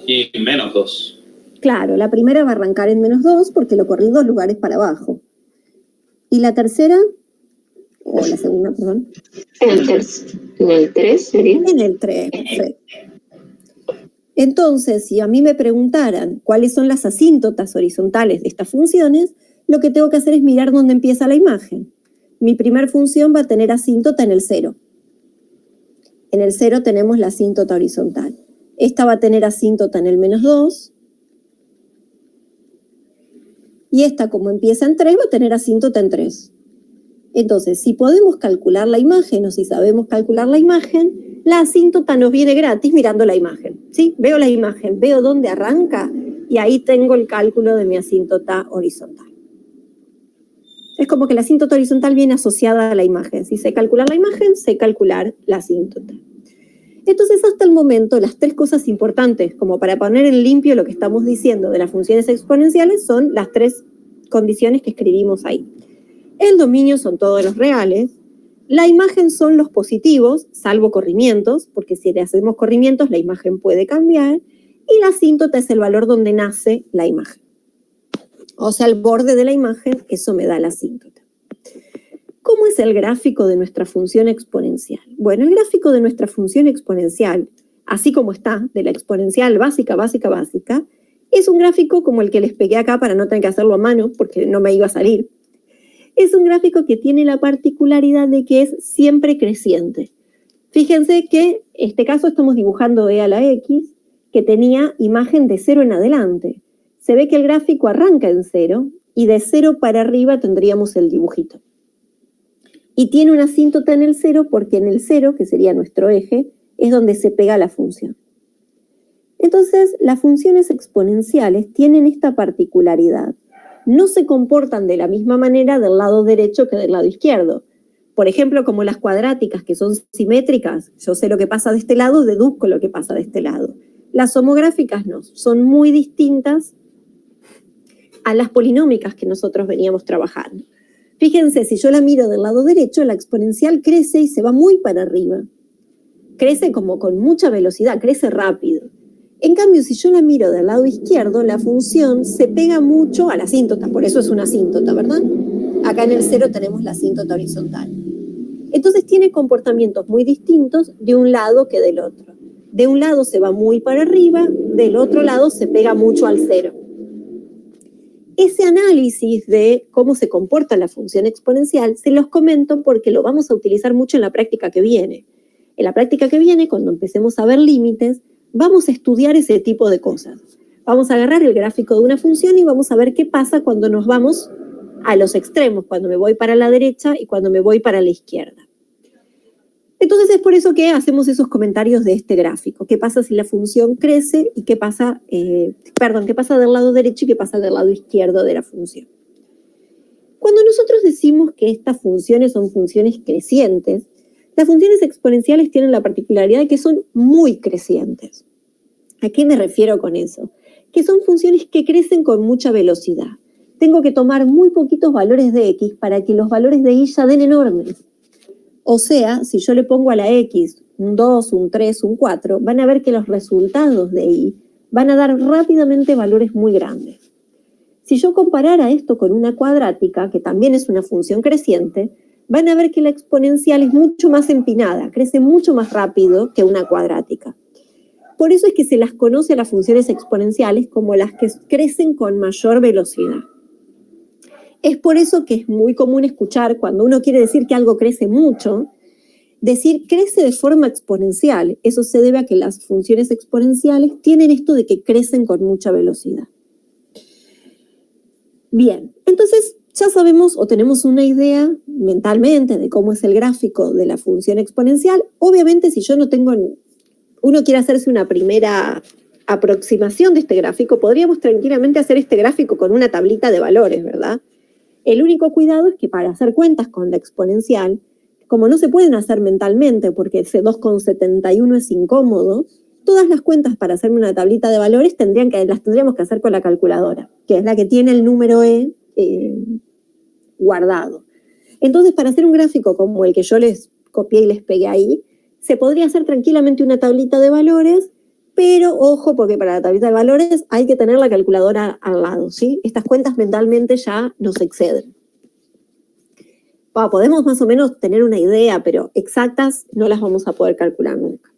Y menos 2. Claro, la primera va a arrancar en menos 2 porque lo corrí 2 lugares para abajo. ¿Y la tercera? o la segunda, perdón. En el 3 sería. En el 3, perfecto. Entonces, si a mí me preguntaran cuáles son las asíntotas horizontales de estas funciones, lo que tengo que hacer es mirar dónde empieza la imagen. Mi primer función va a tener asíntota en el 0. En el 0 tenemos la asíntota horizontal. Esta va a tener asíntota en el -2. Y esta, como empieza en 3, va a tener asíntota en 3. Entonces, si podemos calcular la imagen o si sabemos calcular la imagen, la asíntota nos viene gratis mirando la imagen. ¿Sí? Veo la imagen, veo dónde arranca y ahí tengo el cálculo de mi asíntota horizontal. Es como que la asíntota horizontal viene asociada a la imagen. Si sé calcular la imagen, sé calcular la asíntota. Entonces, hasta el momento, las tres cosas importantes, como para poner en limpio lo que estamos diciendo de las funciones exponenciales, son las tres condiciones que escribimos ahí. El dominio son todos los reales, la imagen son los positivos, salvo corrimientos, porque si le hacemos corrimientos, la imagen puede cambiar, y la asíntota es el valor donde nace la imagen. O sea, el borde de la imagen, eso me da la asíntota. ¿Cómo es el gráfico de nuestra función exponencial? Bueno, el gráfico de nuestra función exponencial, así como está, de la exponencial básica, es un gráfico como el que les pegué acá para no tener que hacerlo a mano, porque no me iba a salir. Es un gráfico que tiene la particularidad de que es siempre creciente. Fíjense que en este caso estamos dibujando e a la x, que tenía imagen de 0 en adelante. Se ve que el gráfico arranca en 0 y de 0 para arriba tendríamos el dibujito. Y tiene una asíntota en el 0 porque en el 0, que sería nuestro eje, es donde se pega la función. Entonces, las funciones exponenciales tienen esta particularidad. No se comportan de la misma manera del lado derecho que del lado izquierdo. Por ejemplo, como las cuadráticas, que son simétricas, yo sé lo que pasa de este lado, deduzco lo que pasa de este lado. Las homográficas no, son muy distintas a las polinómicas que nosotros veníamos trabajando. Fíjense, si yo la miro del lado derecho, la exponencial crece y se va muy para arriba. Crece como con mucha velocidad, crece rápido. En cambio, si yo la miro del lado izquierdo, la función se pega mucho a la asíntota, por eso es una asíntota, ¿verdad? Acá en el 0 tenemos la asíntota horizontal. Entonces tiene comportamientos muy distintos de un lado que del otro. De un lado se va muy para arriba, del otro lado se pega mucho al 0. Ese análisis de cómo se comporta la función exponencial se los comento porque lo vamos a utilizar mucho en la práctica que viene. En la práctica que viene, cuando empecemos a ver límites, vamos a estudiar ese tipo de cosas. Vamos a agarrar el gráfico de una función y vamos a ver qué pasa cuando nos vamos a los extremos, cuando me voy para la derecha y cuando me voy para la izquierda. Entonces es por eso que hacemos esos comentarios de este gráfico. ¿Qué pasa si la función crece y qué pasa del lado derecho y qué pasa del lado izquierdo de la función? Cuando nosotros decimos que estas funciones son funciones crecientes, las funciones exponenciales tienen la particularidad de que son muy crecientes. ¿A qué me refiero con eso? Que son funciones que crecen con mucha velocidad. Tengo que tomar muy poquitos valores de x para que los valores de y ya den enormes. O sea, si yo le pongo a la x un 2, un 3, un 4, van a ver que los resultados de y van a dar rápidamente valores muy grandes. Si yo comparara esto con una cuadrática, que también es una función creciente, van a ver que la exponencial es mucho más empinada, crece mucho más rápido que una cuadrática. Por eso es que se las conoce a las funciones exponenciales como las que crecen con mayor velocidad. Es por eso que es muy común escuchar, cuando uno quiere decir que algo crece mucho, decir crece de forma exponencial. Eso se debe a que las funciones exponenciales tienen esto de que crecen con mucha velocidad. Bien, entonces ya sabemos o tenemos una idea mentalmente de cómo es el gráfico de la función exponencial. Obviamente, si yo no tengo, uno quiere hacerse una primera aproximación de este gráfico, podríamos tranquilamente hacer este gráfico con una tablita de valores, ¿verdad? El único cuidado es que para hacer cuentas con la exponencial, como no se pueden hacer mentalmente porque ese 2,71 es incómodo, todas las cuentas para hacerme una tablita de valores las tendríamos que hacer con la calculadora, que es la que tiene el número E guardado. Entonces, para hacer un gráfico como el que yo les copié y les pegué ahí, se podría hacer tranquilamente una tablita de valores, pero ojo, porque para la tablita de valores hay que tener la calculadora al lado, ¿sí? Estas cuentas mentalmente ya nos exceden. Podemos más o menos tener una idea, pero exactas no las vamos a poder calcular nunca.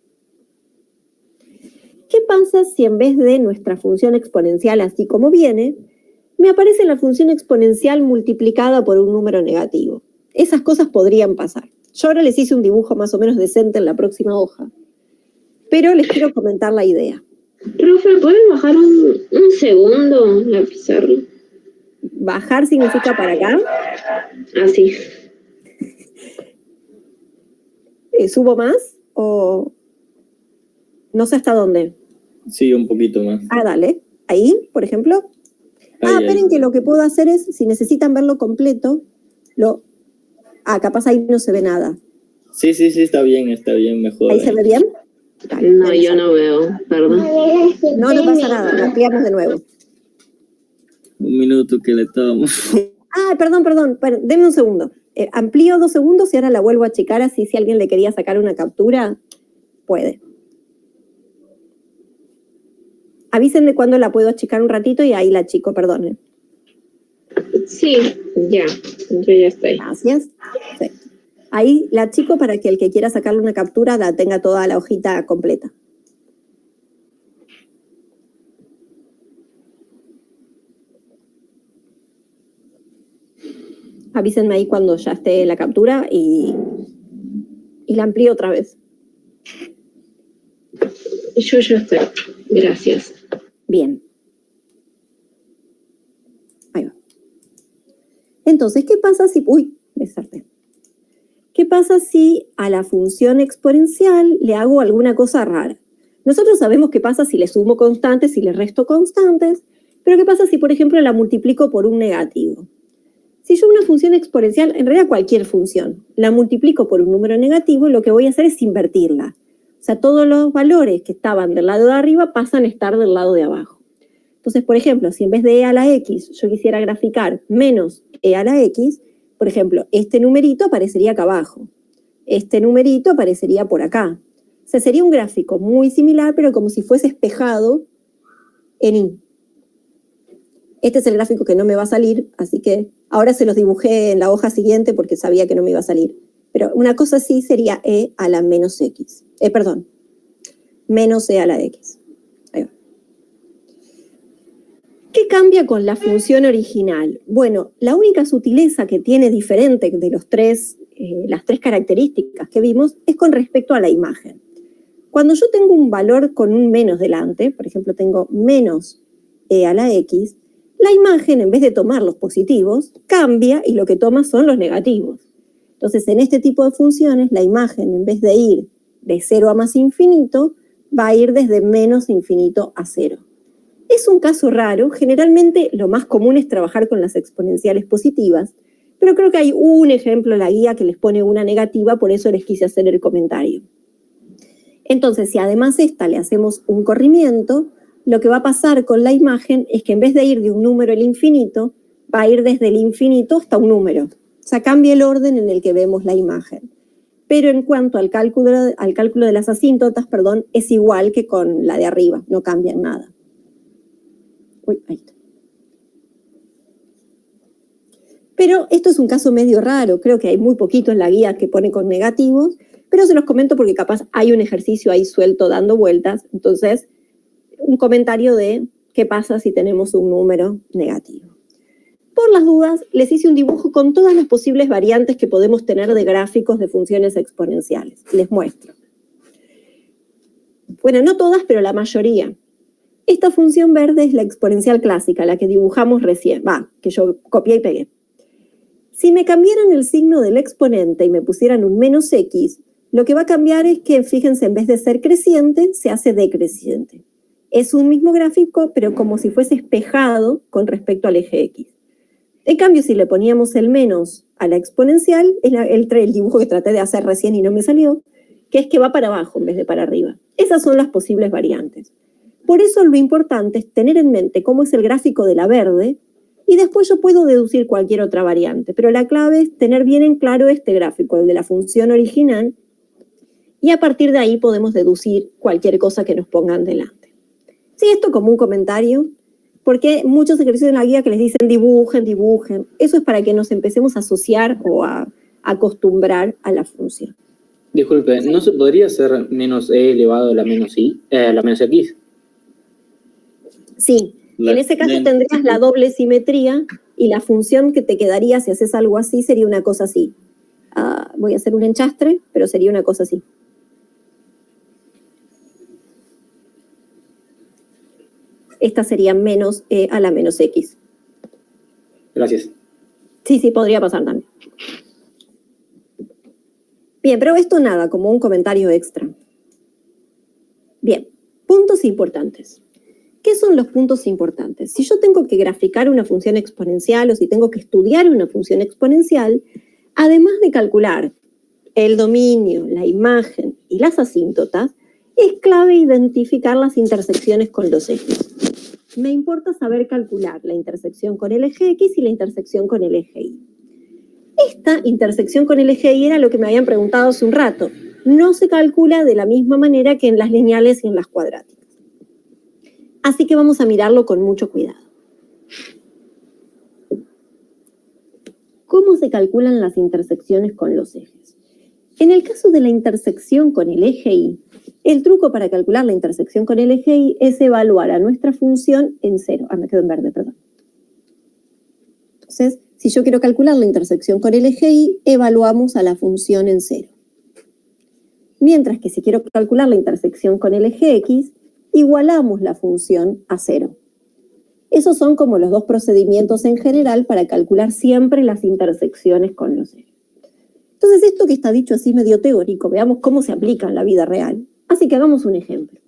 ¿Qué pasa si en vez de nuestra función exponencial así como viene, me aparece la función exponencial multiplicada por un número negativo? Esas cosas podrían pasar. Yo ahora les hice un dibujo más o menos decente en la próxima hoja, pero les quiero comentar la idea. Profe, ¿pueden bajar un segundo la pizarra? ¿Bajar significa para acá? Así. ¿Subo más o no sé hasta dónde? Sí, un poquito más. Dale. Ahí, por ejemplo. Esperen que lo que puedo hacer es, si necesitan verlo completo, capaz ahí no se ve nada. Sí, está bien, mejor. ¿Ahí se ve bien? Dale, No, yo no veo, perdón. No pasa nada, lo ampliamos de nuevo. Un minuto que le tomo. Perdón, denme un segundo. Amplío 2 segundos y ahora la vuelvo a achicar, así si alguien le quería sacar una captura, puede. Avísenme cuando la puedo achicar un ratito y ahí la achico, perdone. Sí, ya, yo ya estoy. Gracias. Perfecto. Ahí la achico para que el que quiera sacarle una captura la tenga toda la hojita completa. Avísenme ahí cuando ya esté la captura y la amplío otra vez. Yo ya estoy. Gracias. Bien. Ahí va. Entonces, ¿qué pasa si... me salté. ¿Qué pasa si a la función exponencial le hago alguna cosa rara? Nosotros sabemos qué pasa si le sumo constantes y le resto constantes, pero ¿qué pasa si, por ejemplo, la multiplico por un negativo? Si yo una función exponencial, en realidad cualquier función, la multiplico por un número negativo, lo que voy a hacer es invertirla. O sea, todos los valores que estaban del lado de arriba pasan a estar del lado de abajo. Entonces, por ejemplo, si en vez de e a la x yo quisiera graficar menos e a la x, por ejemplo, este numerito aparecería acá abajo. Este numerito aparecería por acá. O sea, sería un gráfico muy similar, pero como si fuese espejado en y. Este es el gráfico que no me va a salir, así que ahora se los dibujé en la hoja siguiente porque sabía que no me iba a salir. Pero una cosa así sería e a la menos x. Menos e a la x. Ahí va. ¿Qué cambia con la función original? Bueno, la única sutileza que tiene diferente de las tres características que vimos es con respecto a la imagen. Cuando yo tengo un valor con un menos delante, por ejemplo, tengo menos e a la x, la imagen, en vez de tomar los positivos, cambia y lo que toma son los negativos. Entonces, en este tipo de funciones, la imagen, en vez de ir de 0 a más infinito, va a ir desde menos infinito a 0. Es un caso raro. Generalmente, lo más común es trabajar con las exponenciales positivas, pero creo que hay un ejemplo en la guía que les pone una negativa, por eso les quise hacer el comentario. Entonces, si además esta le hacemos un corrimiento, lo que va a pasar con la imagen es que en vez de ir de un número al infinito, va a ir desde el infinito hasta un número. O sea, cambia el orden en el que vemos la imagen. Pero en cuanto al cálculo de las asíntotas, es igual que con la de arriba, no cambia en nada. Ahí está. Pero esto es un caso medio raro, creo que hay muy poquito en la guía que pone con negativos, pero se los comento porque capaz hay un ejercicio ahí suelto dando vueltas, entonces un comentario de qué pasa si tenemos un número negativo. Por las dudas, les hice un dibujo con todas las posibles variantes que podemos tener de gráficos de funciones exponenciales. Les muestro. Bueno, no todas, pero la mayoría. Esta función verde es la exponencial clásica, la que dibujamos recién, que yo copié y pegué. Si me cambiaran el signo del exponente y me pusieran un menos x, lo que va a cambiar es que, fíjense, en vez de ser creciente, se hace decreciente. Es un mismo gráfico, pero como si fuese espejado con respecto al eje x. En cambio, si le poníamos el menos a la exponencial, es el dibujo que traté de hacer recién y no me salió, que es que va para abajo en vez de para arriba. Esas son las posibles variantes. Por eso lo importante es tener en mente cómo es el gráfico de la verde y después yo puedo deducir cualquier otra variante, pero la clave es tener bien en claro este gráfico, el de la función original, y a partir de ahí podemos deducir cualquier cosa que nos pongan delante. Sí, esto como un comentario, porque muchos ejercicios en la guía que les dicen dibujen. Eso es para que nos empecemos a asociar o a acostumbrar a la función. Disculpe, ¿no se podría hacer menos e elevado a la menos x? Sí, en ese caso tendrías la doble simetría y la función que te quedaría si haces algo así sería una cosa así. Voy a hacer un enchastre, pero sería una cosa así. Esta sería menos e a la menos x. Gracias. Sí, podría pasar también. Bien, pero esto nada, como un comentario extra. Bien, puntos importantes. ¿Qué son los puntos importantes? Si yo tengo que graficar una función exponencial o si tengo que estudiar una función exponencial, además de calcular el dominio, la imagen y las asíntotas, es clave identificar las intersecciones con los ejes. Me importa saber calcular la intersección con el eje X y la intersección con el eje Y. Esta intersección con el eje Y era lo que me habían preguntado hace un rato. No se calcula de la misma manera que en las lineales y en las cuadráticas. Así que vamos a mirarlo con mucho cuidado. ¿Cómo se calculan las intersecciones con los ejes? En el caso de la intersección con el eje Y, el truco para calcular la intersección con el eje Y es evaluar a nuestra función en cero. Me quedo en verde, perdón. Entonces, si yo quiero calcular la intersección con el eje Y, evaluamos a la función en cero. Mientras que si quiero calcular la intersección con el eje X, igualamos la función a cero. Esos son como los dos procedimientos en general para calcular siempre las intersecciones con los ejes. Entonces, esto que está dicho así medio teórico, veamos cómo se aplica en la vida real. Así que hagamos un ejemplo.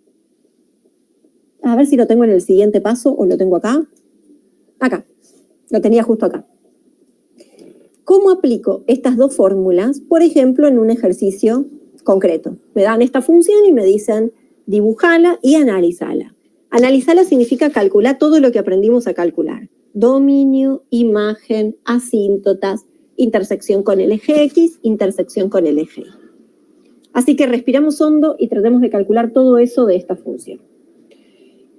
A ver si lo tengo en el siguiente paso o lo tengo acá. Acá. Lo tenía justo acá. ¿Cómo aplico estas dos fórmulas, por ejemplo, en un ejercicio concreto? Me dan esta función y me dicen dibujala y analizala. Analizala significa calcular todo lo que aprendimos a calcular. Dominio, imagen, asíntotas, intersección con el eje X, intersección con el eje Y. Así que respiramos hondo y tratemos de calcular todo eso de esta función.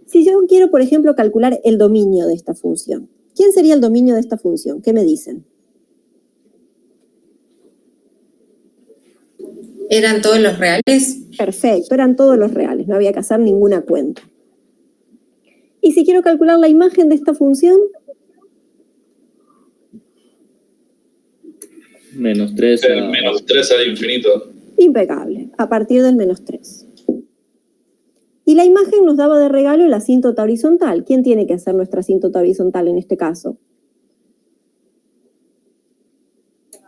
Si yo quiero, por ejemplo, calcular el dominio de esta función, ¿quién sería el dominio de esta función? ¿Qué me dicen? ¿Eran todos los reales? Perfecto, eran todos los reales, no había que hacer ninguna cuenta. ¿Y si quiero calcular la imagen de esta función? Menos 3. Menos 3 al infinito. Impecable, a partir del menos 3. Y la imagen nos daba de regalo la asíntota horizontal. ¿Quién tiene que hacer nuestra asíntota horizontal en este caso?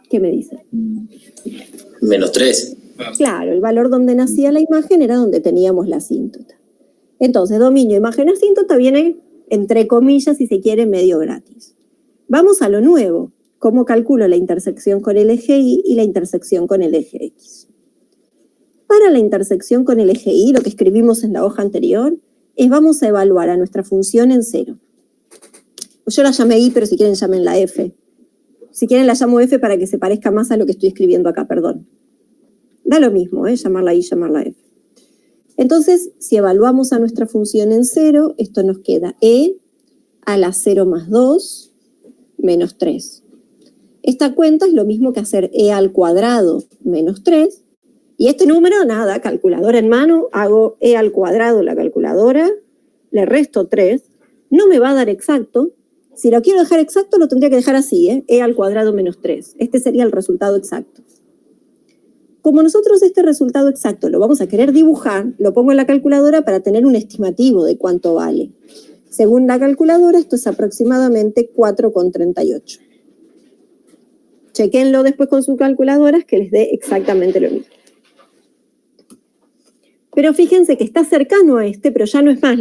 ¿Qué me dice? Menos 3. Claro, el valor donde nacía la imagen era donde teníamos la asíntota. Entonces, dominio, imagen, asíntota viene, entre comillas, si se quiere, medio gratis. Vamos a lo nuevo. ¿Cómo calculo la intersección con el eje Y y la intersección con el eje X? Para la intersección con el eje Y, lo que escribimos en la hoja anterior, es vamos a evaluar a nuestra función en cero. Yo la llamé Y, pero si quieren llámenla F. Si quieren la llamo F para que se parezca más a lo que estoy escribiendo acá, perdón. Da lo mismo, llamarla Y, llamarla F. Entonces, si evaluamos a nuestra función en cero, esto nos queda E a la 0 más 2 menos 3. Esta cuenta es lo mismo que hacer E al cuadrado menos 3. Y este número, nada, calculadora en mano, hago E al cuadrado la calculadora, le resto 3, no me va a dar exacto. Si lo quiero dejar exacto, lo tendría que dejar así, E al cuadrado menos 3. Este sería el resultado exacto. Como nosotros este resultado exacto lo vamos a querer dibujar, lo pongo en la calculadora para tener un estimativo de cuánto vale. Según la calculadora, esto es aproximadamente 4,38. Chequenlo después con sus calculadoras que les dé exactamente lo mismo. Pero fíjense que está cercano a este, pero ya no es más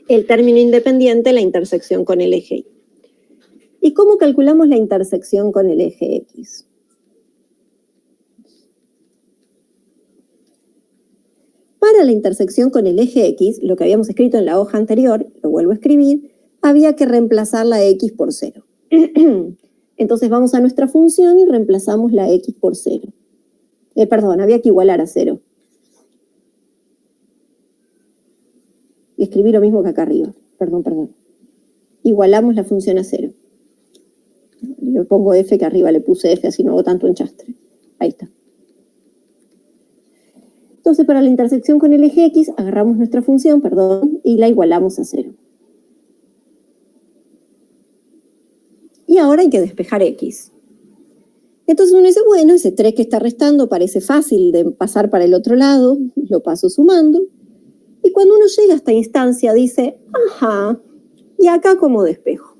el término independiente, la intersección con el eje Y. ¿Y cómo calculamos la intersección con el eje X? Para la intersección con el eje X, lo que habíamos escrito en la hoja anterior, lo vuelvo a escribir, había que reemplazar la X por 0. Entonces vamos a nuestra función y reemplazamos la X por 0. Había que igualar a 0. Y escribí lo mismo que acá arriba. Perdón. Igualamos la función a 0. Le pongo F, que arriba le puse F, así no hago tanto enchastre. Ahí está. Entonces, para la intersección con el eje X, agarramos nuestra función, y la igualamos a 0. Y ahora hay que despejar X. Entonces uno dice, bueno, ese 3 que está restando parece fácil de pasar para el otro lado, lo paso sumando. Y cuando uno llega a esta instancia dice, ajá, ¿y acá cómo despejo?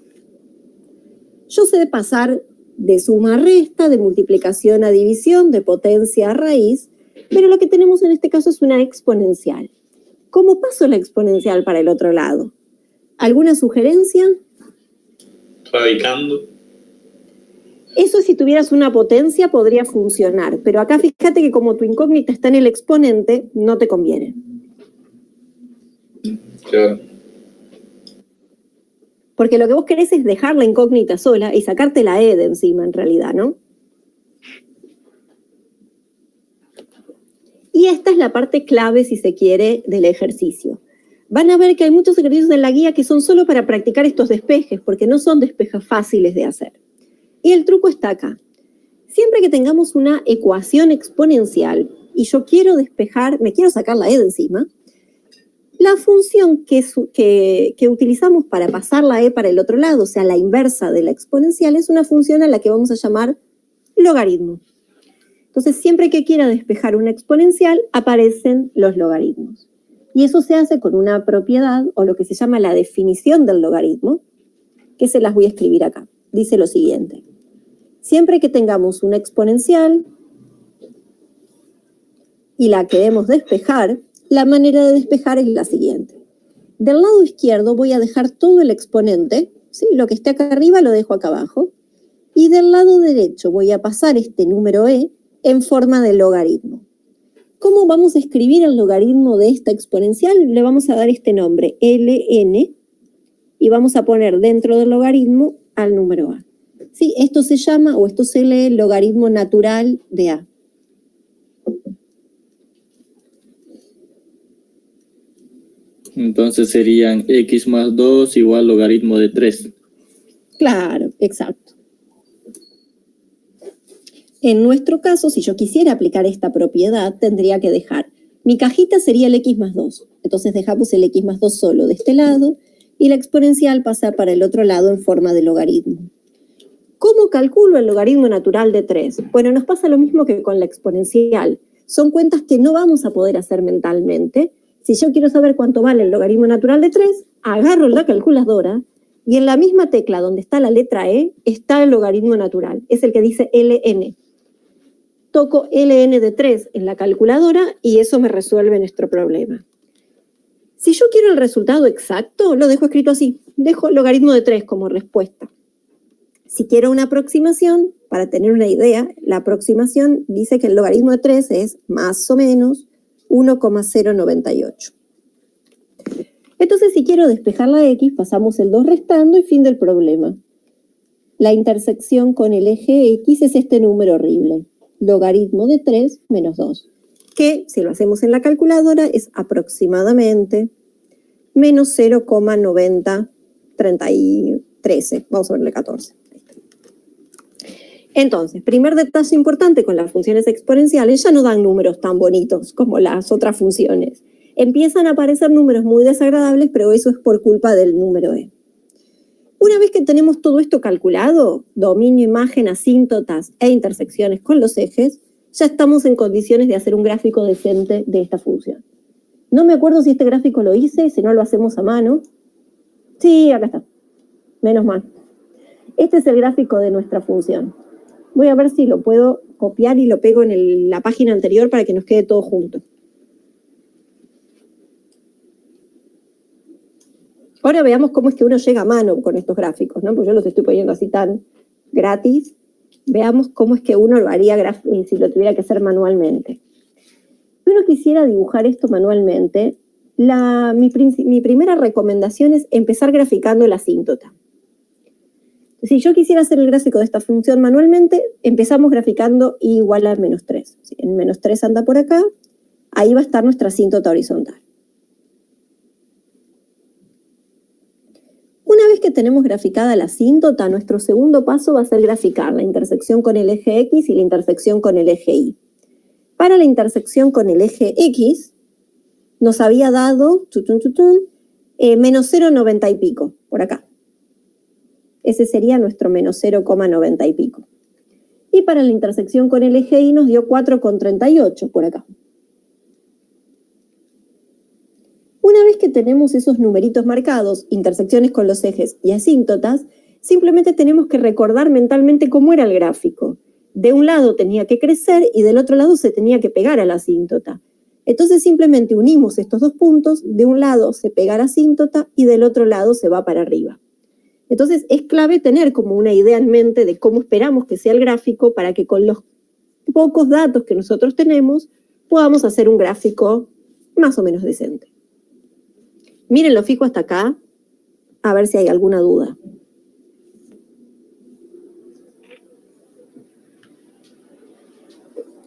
Yo sé pasar de suma a resta, de multiplicación a división, de potencia a raíz, pero lo que tenemos en este caso es una exponencial. ¿Cómo paso la exponencial para el otro lado? ¿Alguna sugerencia? Radicando. Eso si tuvieras una potencia podría funcionar, pero acá fíjate que como tu incógnita está en el exponente, no te conviene. Claro. Porque lo que vos querés es dejar la incógnita sola y sacarte la E de encima en realidad, ¿no? Y esta es la parte clave, si se quiere, del ejercicio. Van a ver que hay muchos ejercicios en la guía que son solo para practicar estos despejes, porque no son despejes fáciles de hacer. Y el truco está acá. Siempre que tengamos una ecuación exponencial y yo quiero despejar, me quiero sacar la E de encima, la función que utilizamos para pasar la E para el otro lado, o sea, la inversa de la exponencial, es una función a la que vamos a llamar logaritmo. Entonces, siempre que quiera despejar una exponencial, aparecen los logaritmos. Y eso se hace con una propiedad, o lo que se llama la definición del logaritmo, que se las voy a escribir acá. Dice lo siguiente. Siempre que tengamos una exponencial y la queremos despejar, la manera de despejar es la siguiente. Del lado izquierdo voy a dejar todo el exponente, ¿sí? Lo que esté acá arriba lo dejo acá abajo. Y del lado derecho voy a pasar este número E en forma de logaritmo. ¿Cómo vamos a escribir el logaritmo de esta exponencial? Le vamos a dar este nombre, ln, y vamos a poner dentro del logaritmo al número a. Sí, esto se llama, o esto se lee, logaritmo natural de a. Entonces serían x más 2 igual logaritmo de 3. Claro, exacto. En nuestro caso, si yo quisiera aplicar esta propiedad, tendría que dejar, mi cajita sería el x más 2. Entonces dejamos el x más 2 solo de este lado y la exponencial pasa para el otro lado en forma de logaritmo. ¿Cómo calculo el logaritmo natural de 3? Bueno, nos pasa lo mismo que con la exponencial. Son cuentas que no vamos a poder hacer mentalmente. Si yo quiero saber cuánto vale el logaritmo natural de 3, agarro la calculadora y en la misma tecla donde está la letra E está el logaritmo natural. Es el que dice ln. Toco ln de 3 en la calculadora y eso me resuelve nuestro problema. Si yo quiero el resultado exacto, lo dejo escrito así. Dejo el logaritmo de 3 como respuesta. Si quiero una aproximación, para tener una idea, la aproximación dice que el logaritmo de 3 es más o menos 1,098. Entonces, si quiero despejar la X, pasamos el 2 restando y fin del problema. La intersección con el eje X es este número horrible, logaritmo de 3 menos 2, que si lo hacemos en la calculadora es aproximadamente menos 0,9013. Vamos a verle 14. Entonces, primer detalle importante con las funciones exponenciales, ya no dan números tan bonitos como las otras funciones. Empiezan a aparecer números muy desagradables, pero eso es por culpa del número E. Una vez que tenemos todo esto calculado, dominio, imagen, asíntotas e intersecciones con los ejes, ya estamos en condiciones de hacer un gráfico decente de esta función. No me acuerdo si este gráfico lo hice, si no lo hacemos a mano. Sí, acá está. Menos mal. Este es el gráfico de nuestra función. Voy a ver si lo puedo copiar y lo pego en la página anterior para que nos quede todo junto. Ahora veamos cómo es que uno llega a mano con estos gráficos, ¿no? Pues yo los estoy poniendo así tan gratis. Veamos cómo es que uno lo haría si lo tuviera que hacer manualmente. Si uno quisiera dibujar esto manualmente, mi primera recomendación es empezar graficando la asíntota. Si yo quisiera hacer el gráfico de esta función manualmente, empezamos graficando i igual a menos 3. En menos 3 anda por acá, ahí va a estar nuestra asíntota horizontal. Una vez que que tenemos graficada la asíntota, nuestro segundo paso va a ser graficar la intersección con el eje X y la intersección con el eje Y. Para la intersección con el eje X, nos había dado menos 0,90 y pico, por acá. Ese sería nuestro menos 0,90 y pico. Y para la intersección con el eje Y nos dio 4,38 por acá. Una vez que tenemos esos numeritos marcados, intersecciones con los ejes y asíntotas, simplemente tenemos que recordar mentalmente cómo era el gráfico. De un lado tenía que crecer y del otro lado se tenía que pegar a la asíntota. Entonces simplemente unimos estos dos puntos, de un lado se pega a la asíntota y del otro lado se va para arriba. Entonces es clave tener como una idea en mente de cómo esperamos que sea el gráfico para que con los pocos datos que nosotros tenemos podamos hacer un gráfico más o menos decente. Mírenlo fijo hasta acá, a ver si hay alguna duda.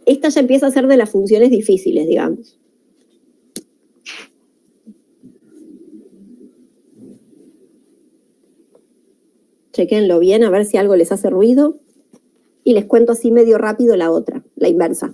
Esta ya empieza a ser de las funciones difíciles, digamos. Chequenlo bien, a ver si algo les hace ruido. Y les cuento así medio rápido la otra, la inversa.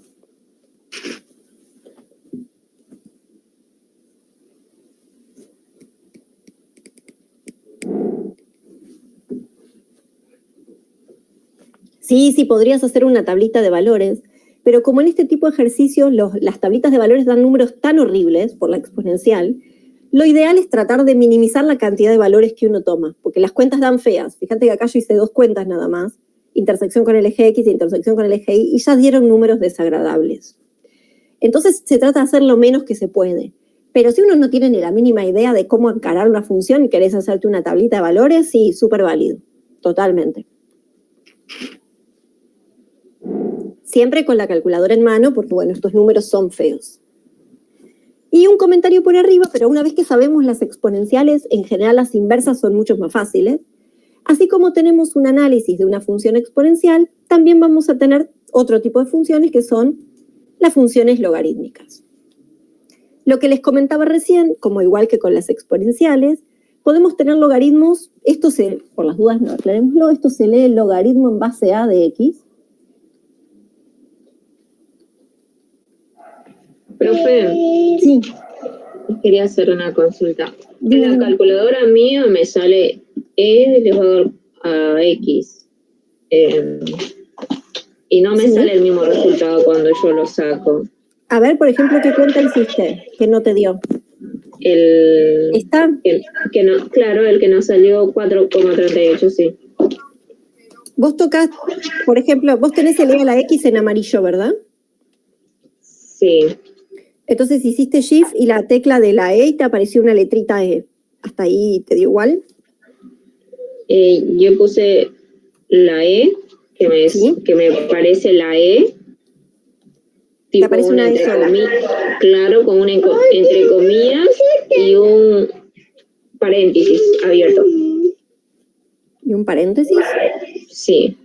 Sí, podrías hacer una tablita de valores, pero como en este tipo de ejercicios las tablitas de valores dan números tan horribles por la exponencial, lo ideal es tratar de minimizar la cantidad de valores que uno toma, porque las cuentas dan feas. Fíjate que acá yo hice 2 cuentas nada más, intersección con el eje X y intersección con el eje Y, y ya dieron números desagradables. Entonces se trata de hacer lo menos que se puede. Pero si uno no tiene ni la mínima idea de cómo encarar una función y querés hacerte una tablita de valores, sí, súper válido, totalmente. Siempre con la calculadora en mano, porque bueno, estos números son feos. Y un comentario por arriba, pero una vez que sabemos las exponenciales, en general las inversas son mucho más fáciles. Así como tenemos un análisis de una función exponencial, también vamos a tener otro tipo de funciones que son las funciones logarítmicas. Lo que les comentaba recién, como igual que con las exponenciales, podemos tener logaritmos, por las dudas no aclarémoslo, esto se lee logaritmo en base a de X. Profe, Sí. quería hacer una consulta. En la calculadora mía me sale E elevado a X. Y no me sale el mismo resultado cuando yo lo saco. A ver, por ejemplo, ¿qué cuenta hiciste que no te dio? ¿Está? Que no, claro, el que nos salió 4,38, sí. Vos tocás, por ejemplo, vos tenés el E a la X en amarillo, ¿verdad? Sí. Entonces hiciste Shift y la tecla de la E y te apareció una letrita E. ¿Hasta ahí te dio igual? Yo puse la E, que me parece la E. ¿Te aparece una E sola? Claro, con una entre comillas y un paréntesis abierto. ¿Y un paréntesis? Sí.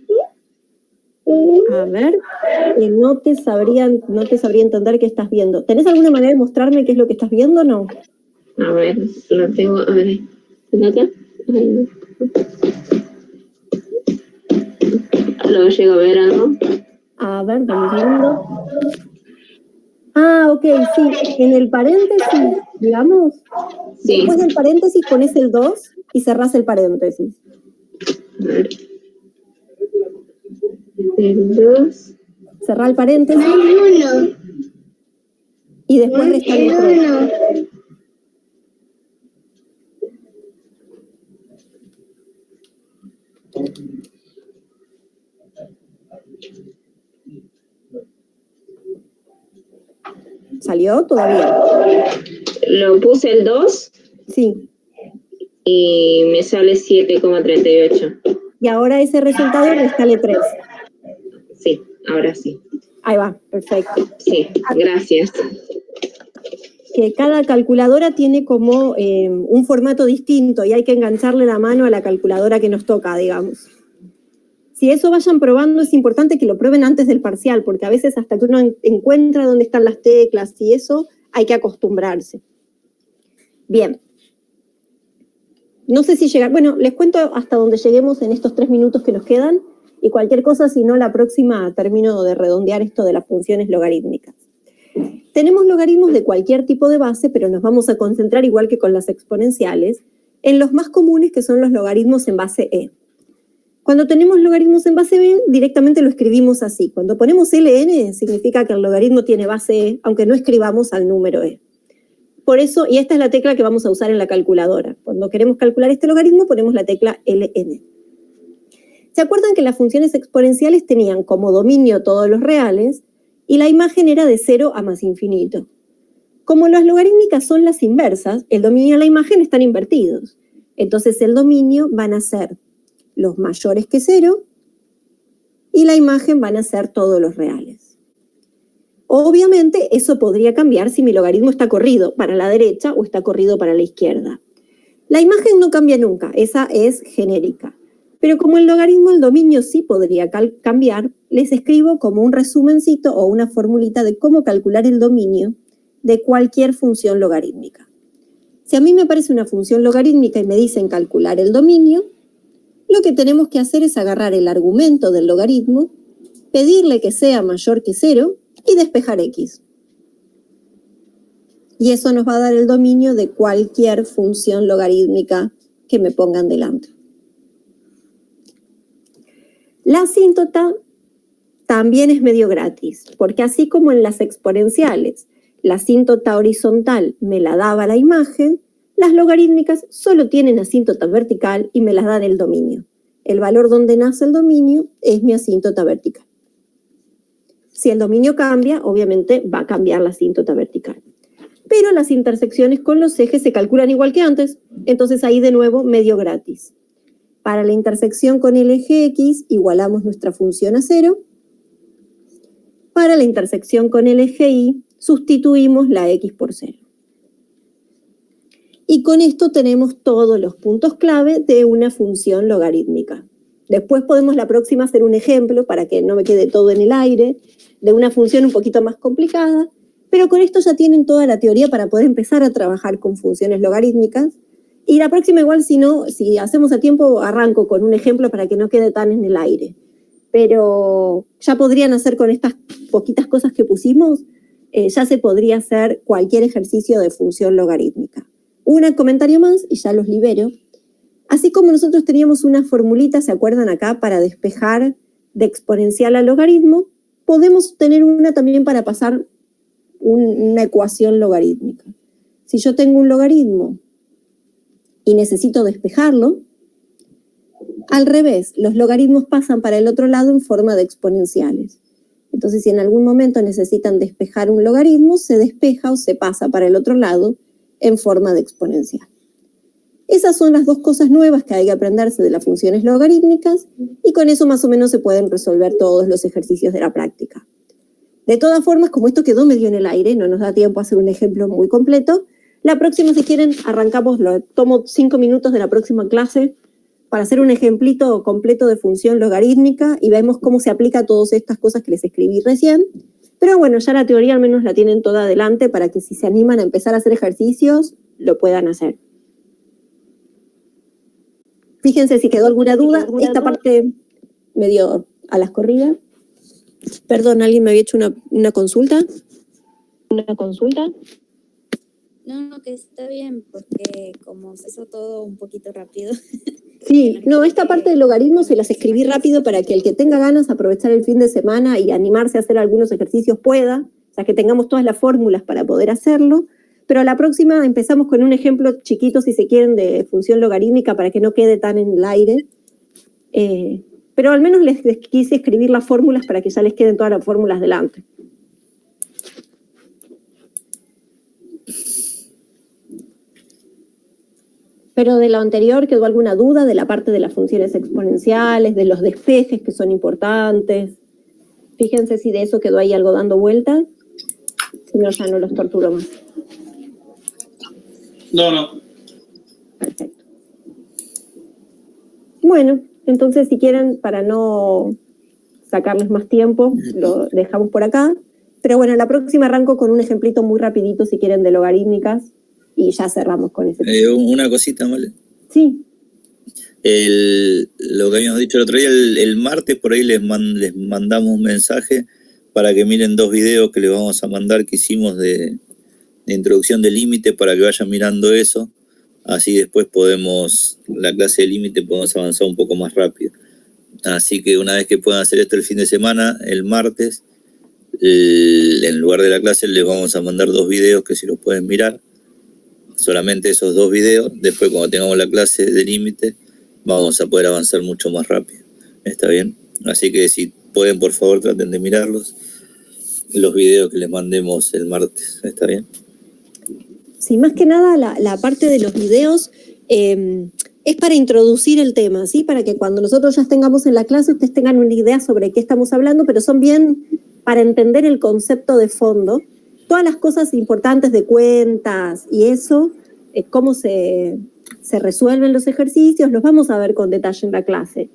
A ver, no te sabría entender qué estás viendo. ¿Tenés alguna manera de mostrarme qué es lo que estás viendo o no? A ver, lo tengo, a ver, ¿se nota? Lo llego a ver algo. A ver, dame un segundo. Ah, ok, sí, en el paréntesis, digamos, Sí. después del paréntesis pones el 2 y cerrás el paréntesis. A ver. El 2. Cerrá el paréntesis. Y después resta el 3. ¿Salió todavía? Lo puse el 2. Sí. Y me sale 7,38. Y ahora ese resultado restale 3. Sí, ahora sí. Ahí va, perfecto. Sí, gracias. Que cada calculadora tiene como un formato distinto y hay que engancharle la mano a la calculadora que nos toca, digamos. Si eso vayan probando, es importante que lo prueben antes del parcial, porque a veces hasta que uno encuentra dónde están las teclas y eso, hay que acostumbrarse. Bien. No sé si llegar, bueno, les cuento hasta donde lleguemos en estos 3 minutos que nos quedan y cualquier cosa, si no, la próxima termino de redondear esto de las funciones logarítmicas. Tenemos logaritmos de cualquier tipo de base, pero nos vamos a concentrar, igual que con las exponenciales, en los más comunes, que son los logaritmos en base e. Cuando tenemos logaritmos en base b, directamente lo escribimos así. Cuando ponemos ln, significa que el logaritmo tiene base e, aunque no escribamos al número e. Por eso, y esta es la tecla que vamos a usar en la calculadora. Cuando queremos calcular este logaritmo, ponemos la tecla ln. ¿Se acuerdan que las funciones exponenciales tenían como dominio todos los reales y la imagen era de 0 a más infinito? Como las logarítmicas son las inversas, el dominio y la imagen están invertidos. Entonces el dominio van a ser los mayores que 0 y la imagen van a ser todos los reales. Obviamente eso podría cambiar si mi logaritmo está corrido para la derecha o está corrido para la izquierda. La imagen no cambia nunca, esa es genérica. Pero como el logaritmo, el dominio sí podría cambiar, les escribo como un resumencito o una formulita de cómo calcular el dominio de cualquier función logarítmica. Si a mí me aparece una función logarítmica y me dicen calcular el dominio, lo que tenemos que hacer es agarrar el argumento del logaritmo, pedirle que sea mayor que 0 y despejar x. Y eso nos va a dar el dominio de cualquier función logarítmica que me pongan delante. La asíntota también es medio gratis, porque así como en las exponenciales, la asíntota horizontal me la daba la imagen, las logarítmicas solo tienen asíntota vertical y me las dan el dominio. El valor donde nace el dominio es mi asíntota vertical. Si el dominio cambia, obviamente va a cambiar la asíntota vertical. Pero las intersecciones con los ejes se calculan igual que antes, entonces ahí de nuevo medio gratis. Para la intersección con el eje X, igualamos nuestra función a 0. Para la intersección con el eje Y, sustituimos la X por 0. Y con esto tenemos todos los puntos clave de una función logarítmica. Después podemos la próxima hacer un ejemplo, para que no me quede todo en el aire, de una función un poquito más complicada, pero con esto ya tienen toda la teoría para poder empezar a trabajar con funciones logarítmicas. Y la próxima igual, si hacemos a tiempo, arranco con un ejemplo para que no quede tan en el aire. Pero ya podrían hacer con estas poquitas cosas que pusimos, ya se podría hacer cualquier ejercicio de función logarítmica. Un comentario más y ya los libero. Así como nosotros teníamos una formulita, ¿se acuerdan acá? Para despejar de exponencial a logaritmo, podemos tener una también para pasar una ecuación logarítmica. Si yo tengo un logaritmo y necesito despejarlo, al revés, los logaritmos pasan para el otro lado en forma de exponenciales. Entonces, si en algún momento necesitan despejar un logaritmo, se despeja o se pasa para el otro lado en forma de exponencial. Esas son las dos cosas nuevas que hay que aprenderse de las funciones logarítmicas y con eso más o menos se pueden resolver todos los ejercicios de la práctica. De todas formas, como esto quedó medio en el aire, no nos da tiempo a hacer un ejemplo muy completo, la próxima, si quieren, arrancamos, tomo 5 minutos de la próxima clase para hacer un ejemplito completo de función logarítmica y vemos cómo se aplica a todas estas cosas que les escribí recién. Pero bueno, ya la teoría al menos la tienen toda adelante para que si se animan a empezar a hacer ejercicios, lo puedan hacer. Fíjense si quedó alguna duda. Esta parte medio a las corridas. Perdón, ¿alguien me había hecho una consulta? ¿Una consulta? No, que está bien, porque como se hizo todo un poquito rápido. Sí, no, esta parte de logaritmos se las escribí rápido para que el que tenga ganas de aprovechar el fin de semana y animarse a hacer algunos ejercicios pueda, o sea, que tengamos todas las fórmulas para poder hacerlo, pero a la próxima empezamos con un ejemplo chiquito, si se quieren, de función logarítmica para que no quede tan en el aire. Pero al menos les quise escribir las fórmulas para que ya les queden todas las fórmulas delante. Pero de lo anterior, ¿quedó alguna duda de la parte de las funciones exponenciales, de los despejes que son importantes? Fíjense si de eso quedó ahí algo dando vueltas. Si no, ya no los torturo más. No. Perfecto. Bueno, entonces si quieren, para no sacarles más tiempo, lo dejamos por acá. Pero bueno, la próxima arranco con un ejemplito muy rapidito, si quieren, de logarítmicas. Y ya cerramos con ese. Una cosita, ¿vale? Sí. Lo que habíamos dicho el otro día, el martes por ahí les mandamos un mensaje para que miren 2 videos que les vamos a mandar que hicimos de introducción de límite para que vayan mirando eso. Así después la clase de límite podemos avanzar un poco más rápido. Así que una vez que puedan hacer esto el fin de semana, el martes, en lugar de la clase les vamos a mandar 2 videos que si los pueden mirar, solamente esos 2 videos. Después cuando tengamos la clase de límite vamos a poder avanzar mucho más rápido. ¿Está bien? Así que si pueden, por favor, traten de mirarlos, los videos que les mandemos el martes. ¿Está bien? Sí, más que nada la parte de los videos es para introducir el tema, ¿sí? Para que cuando nosotros ya tengamos en la clase ustedes tengan una idea sobre qué estamos hablando, pero son bien para entender el concepto de fondo. Todas las cosas importantes de cuentas y eso, cómo se resuelven los ejercicios, los vamos a ver con detalle en la clase.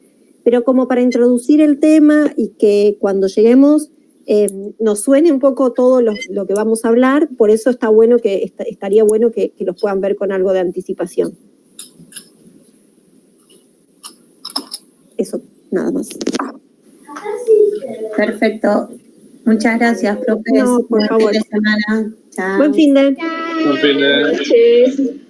Pero como para introducir el tema y que cuando lleguemos nos suene un poco todo lo que vamos a hablar, por eso estaría bueno que los puedan ver con algo de anticipación. Eso, nada más. Perfecto. Muchas gracias, profe. No, por favor. Buen fin de semana. Chao. Buen fin de. Buen fin de- Noches.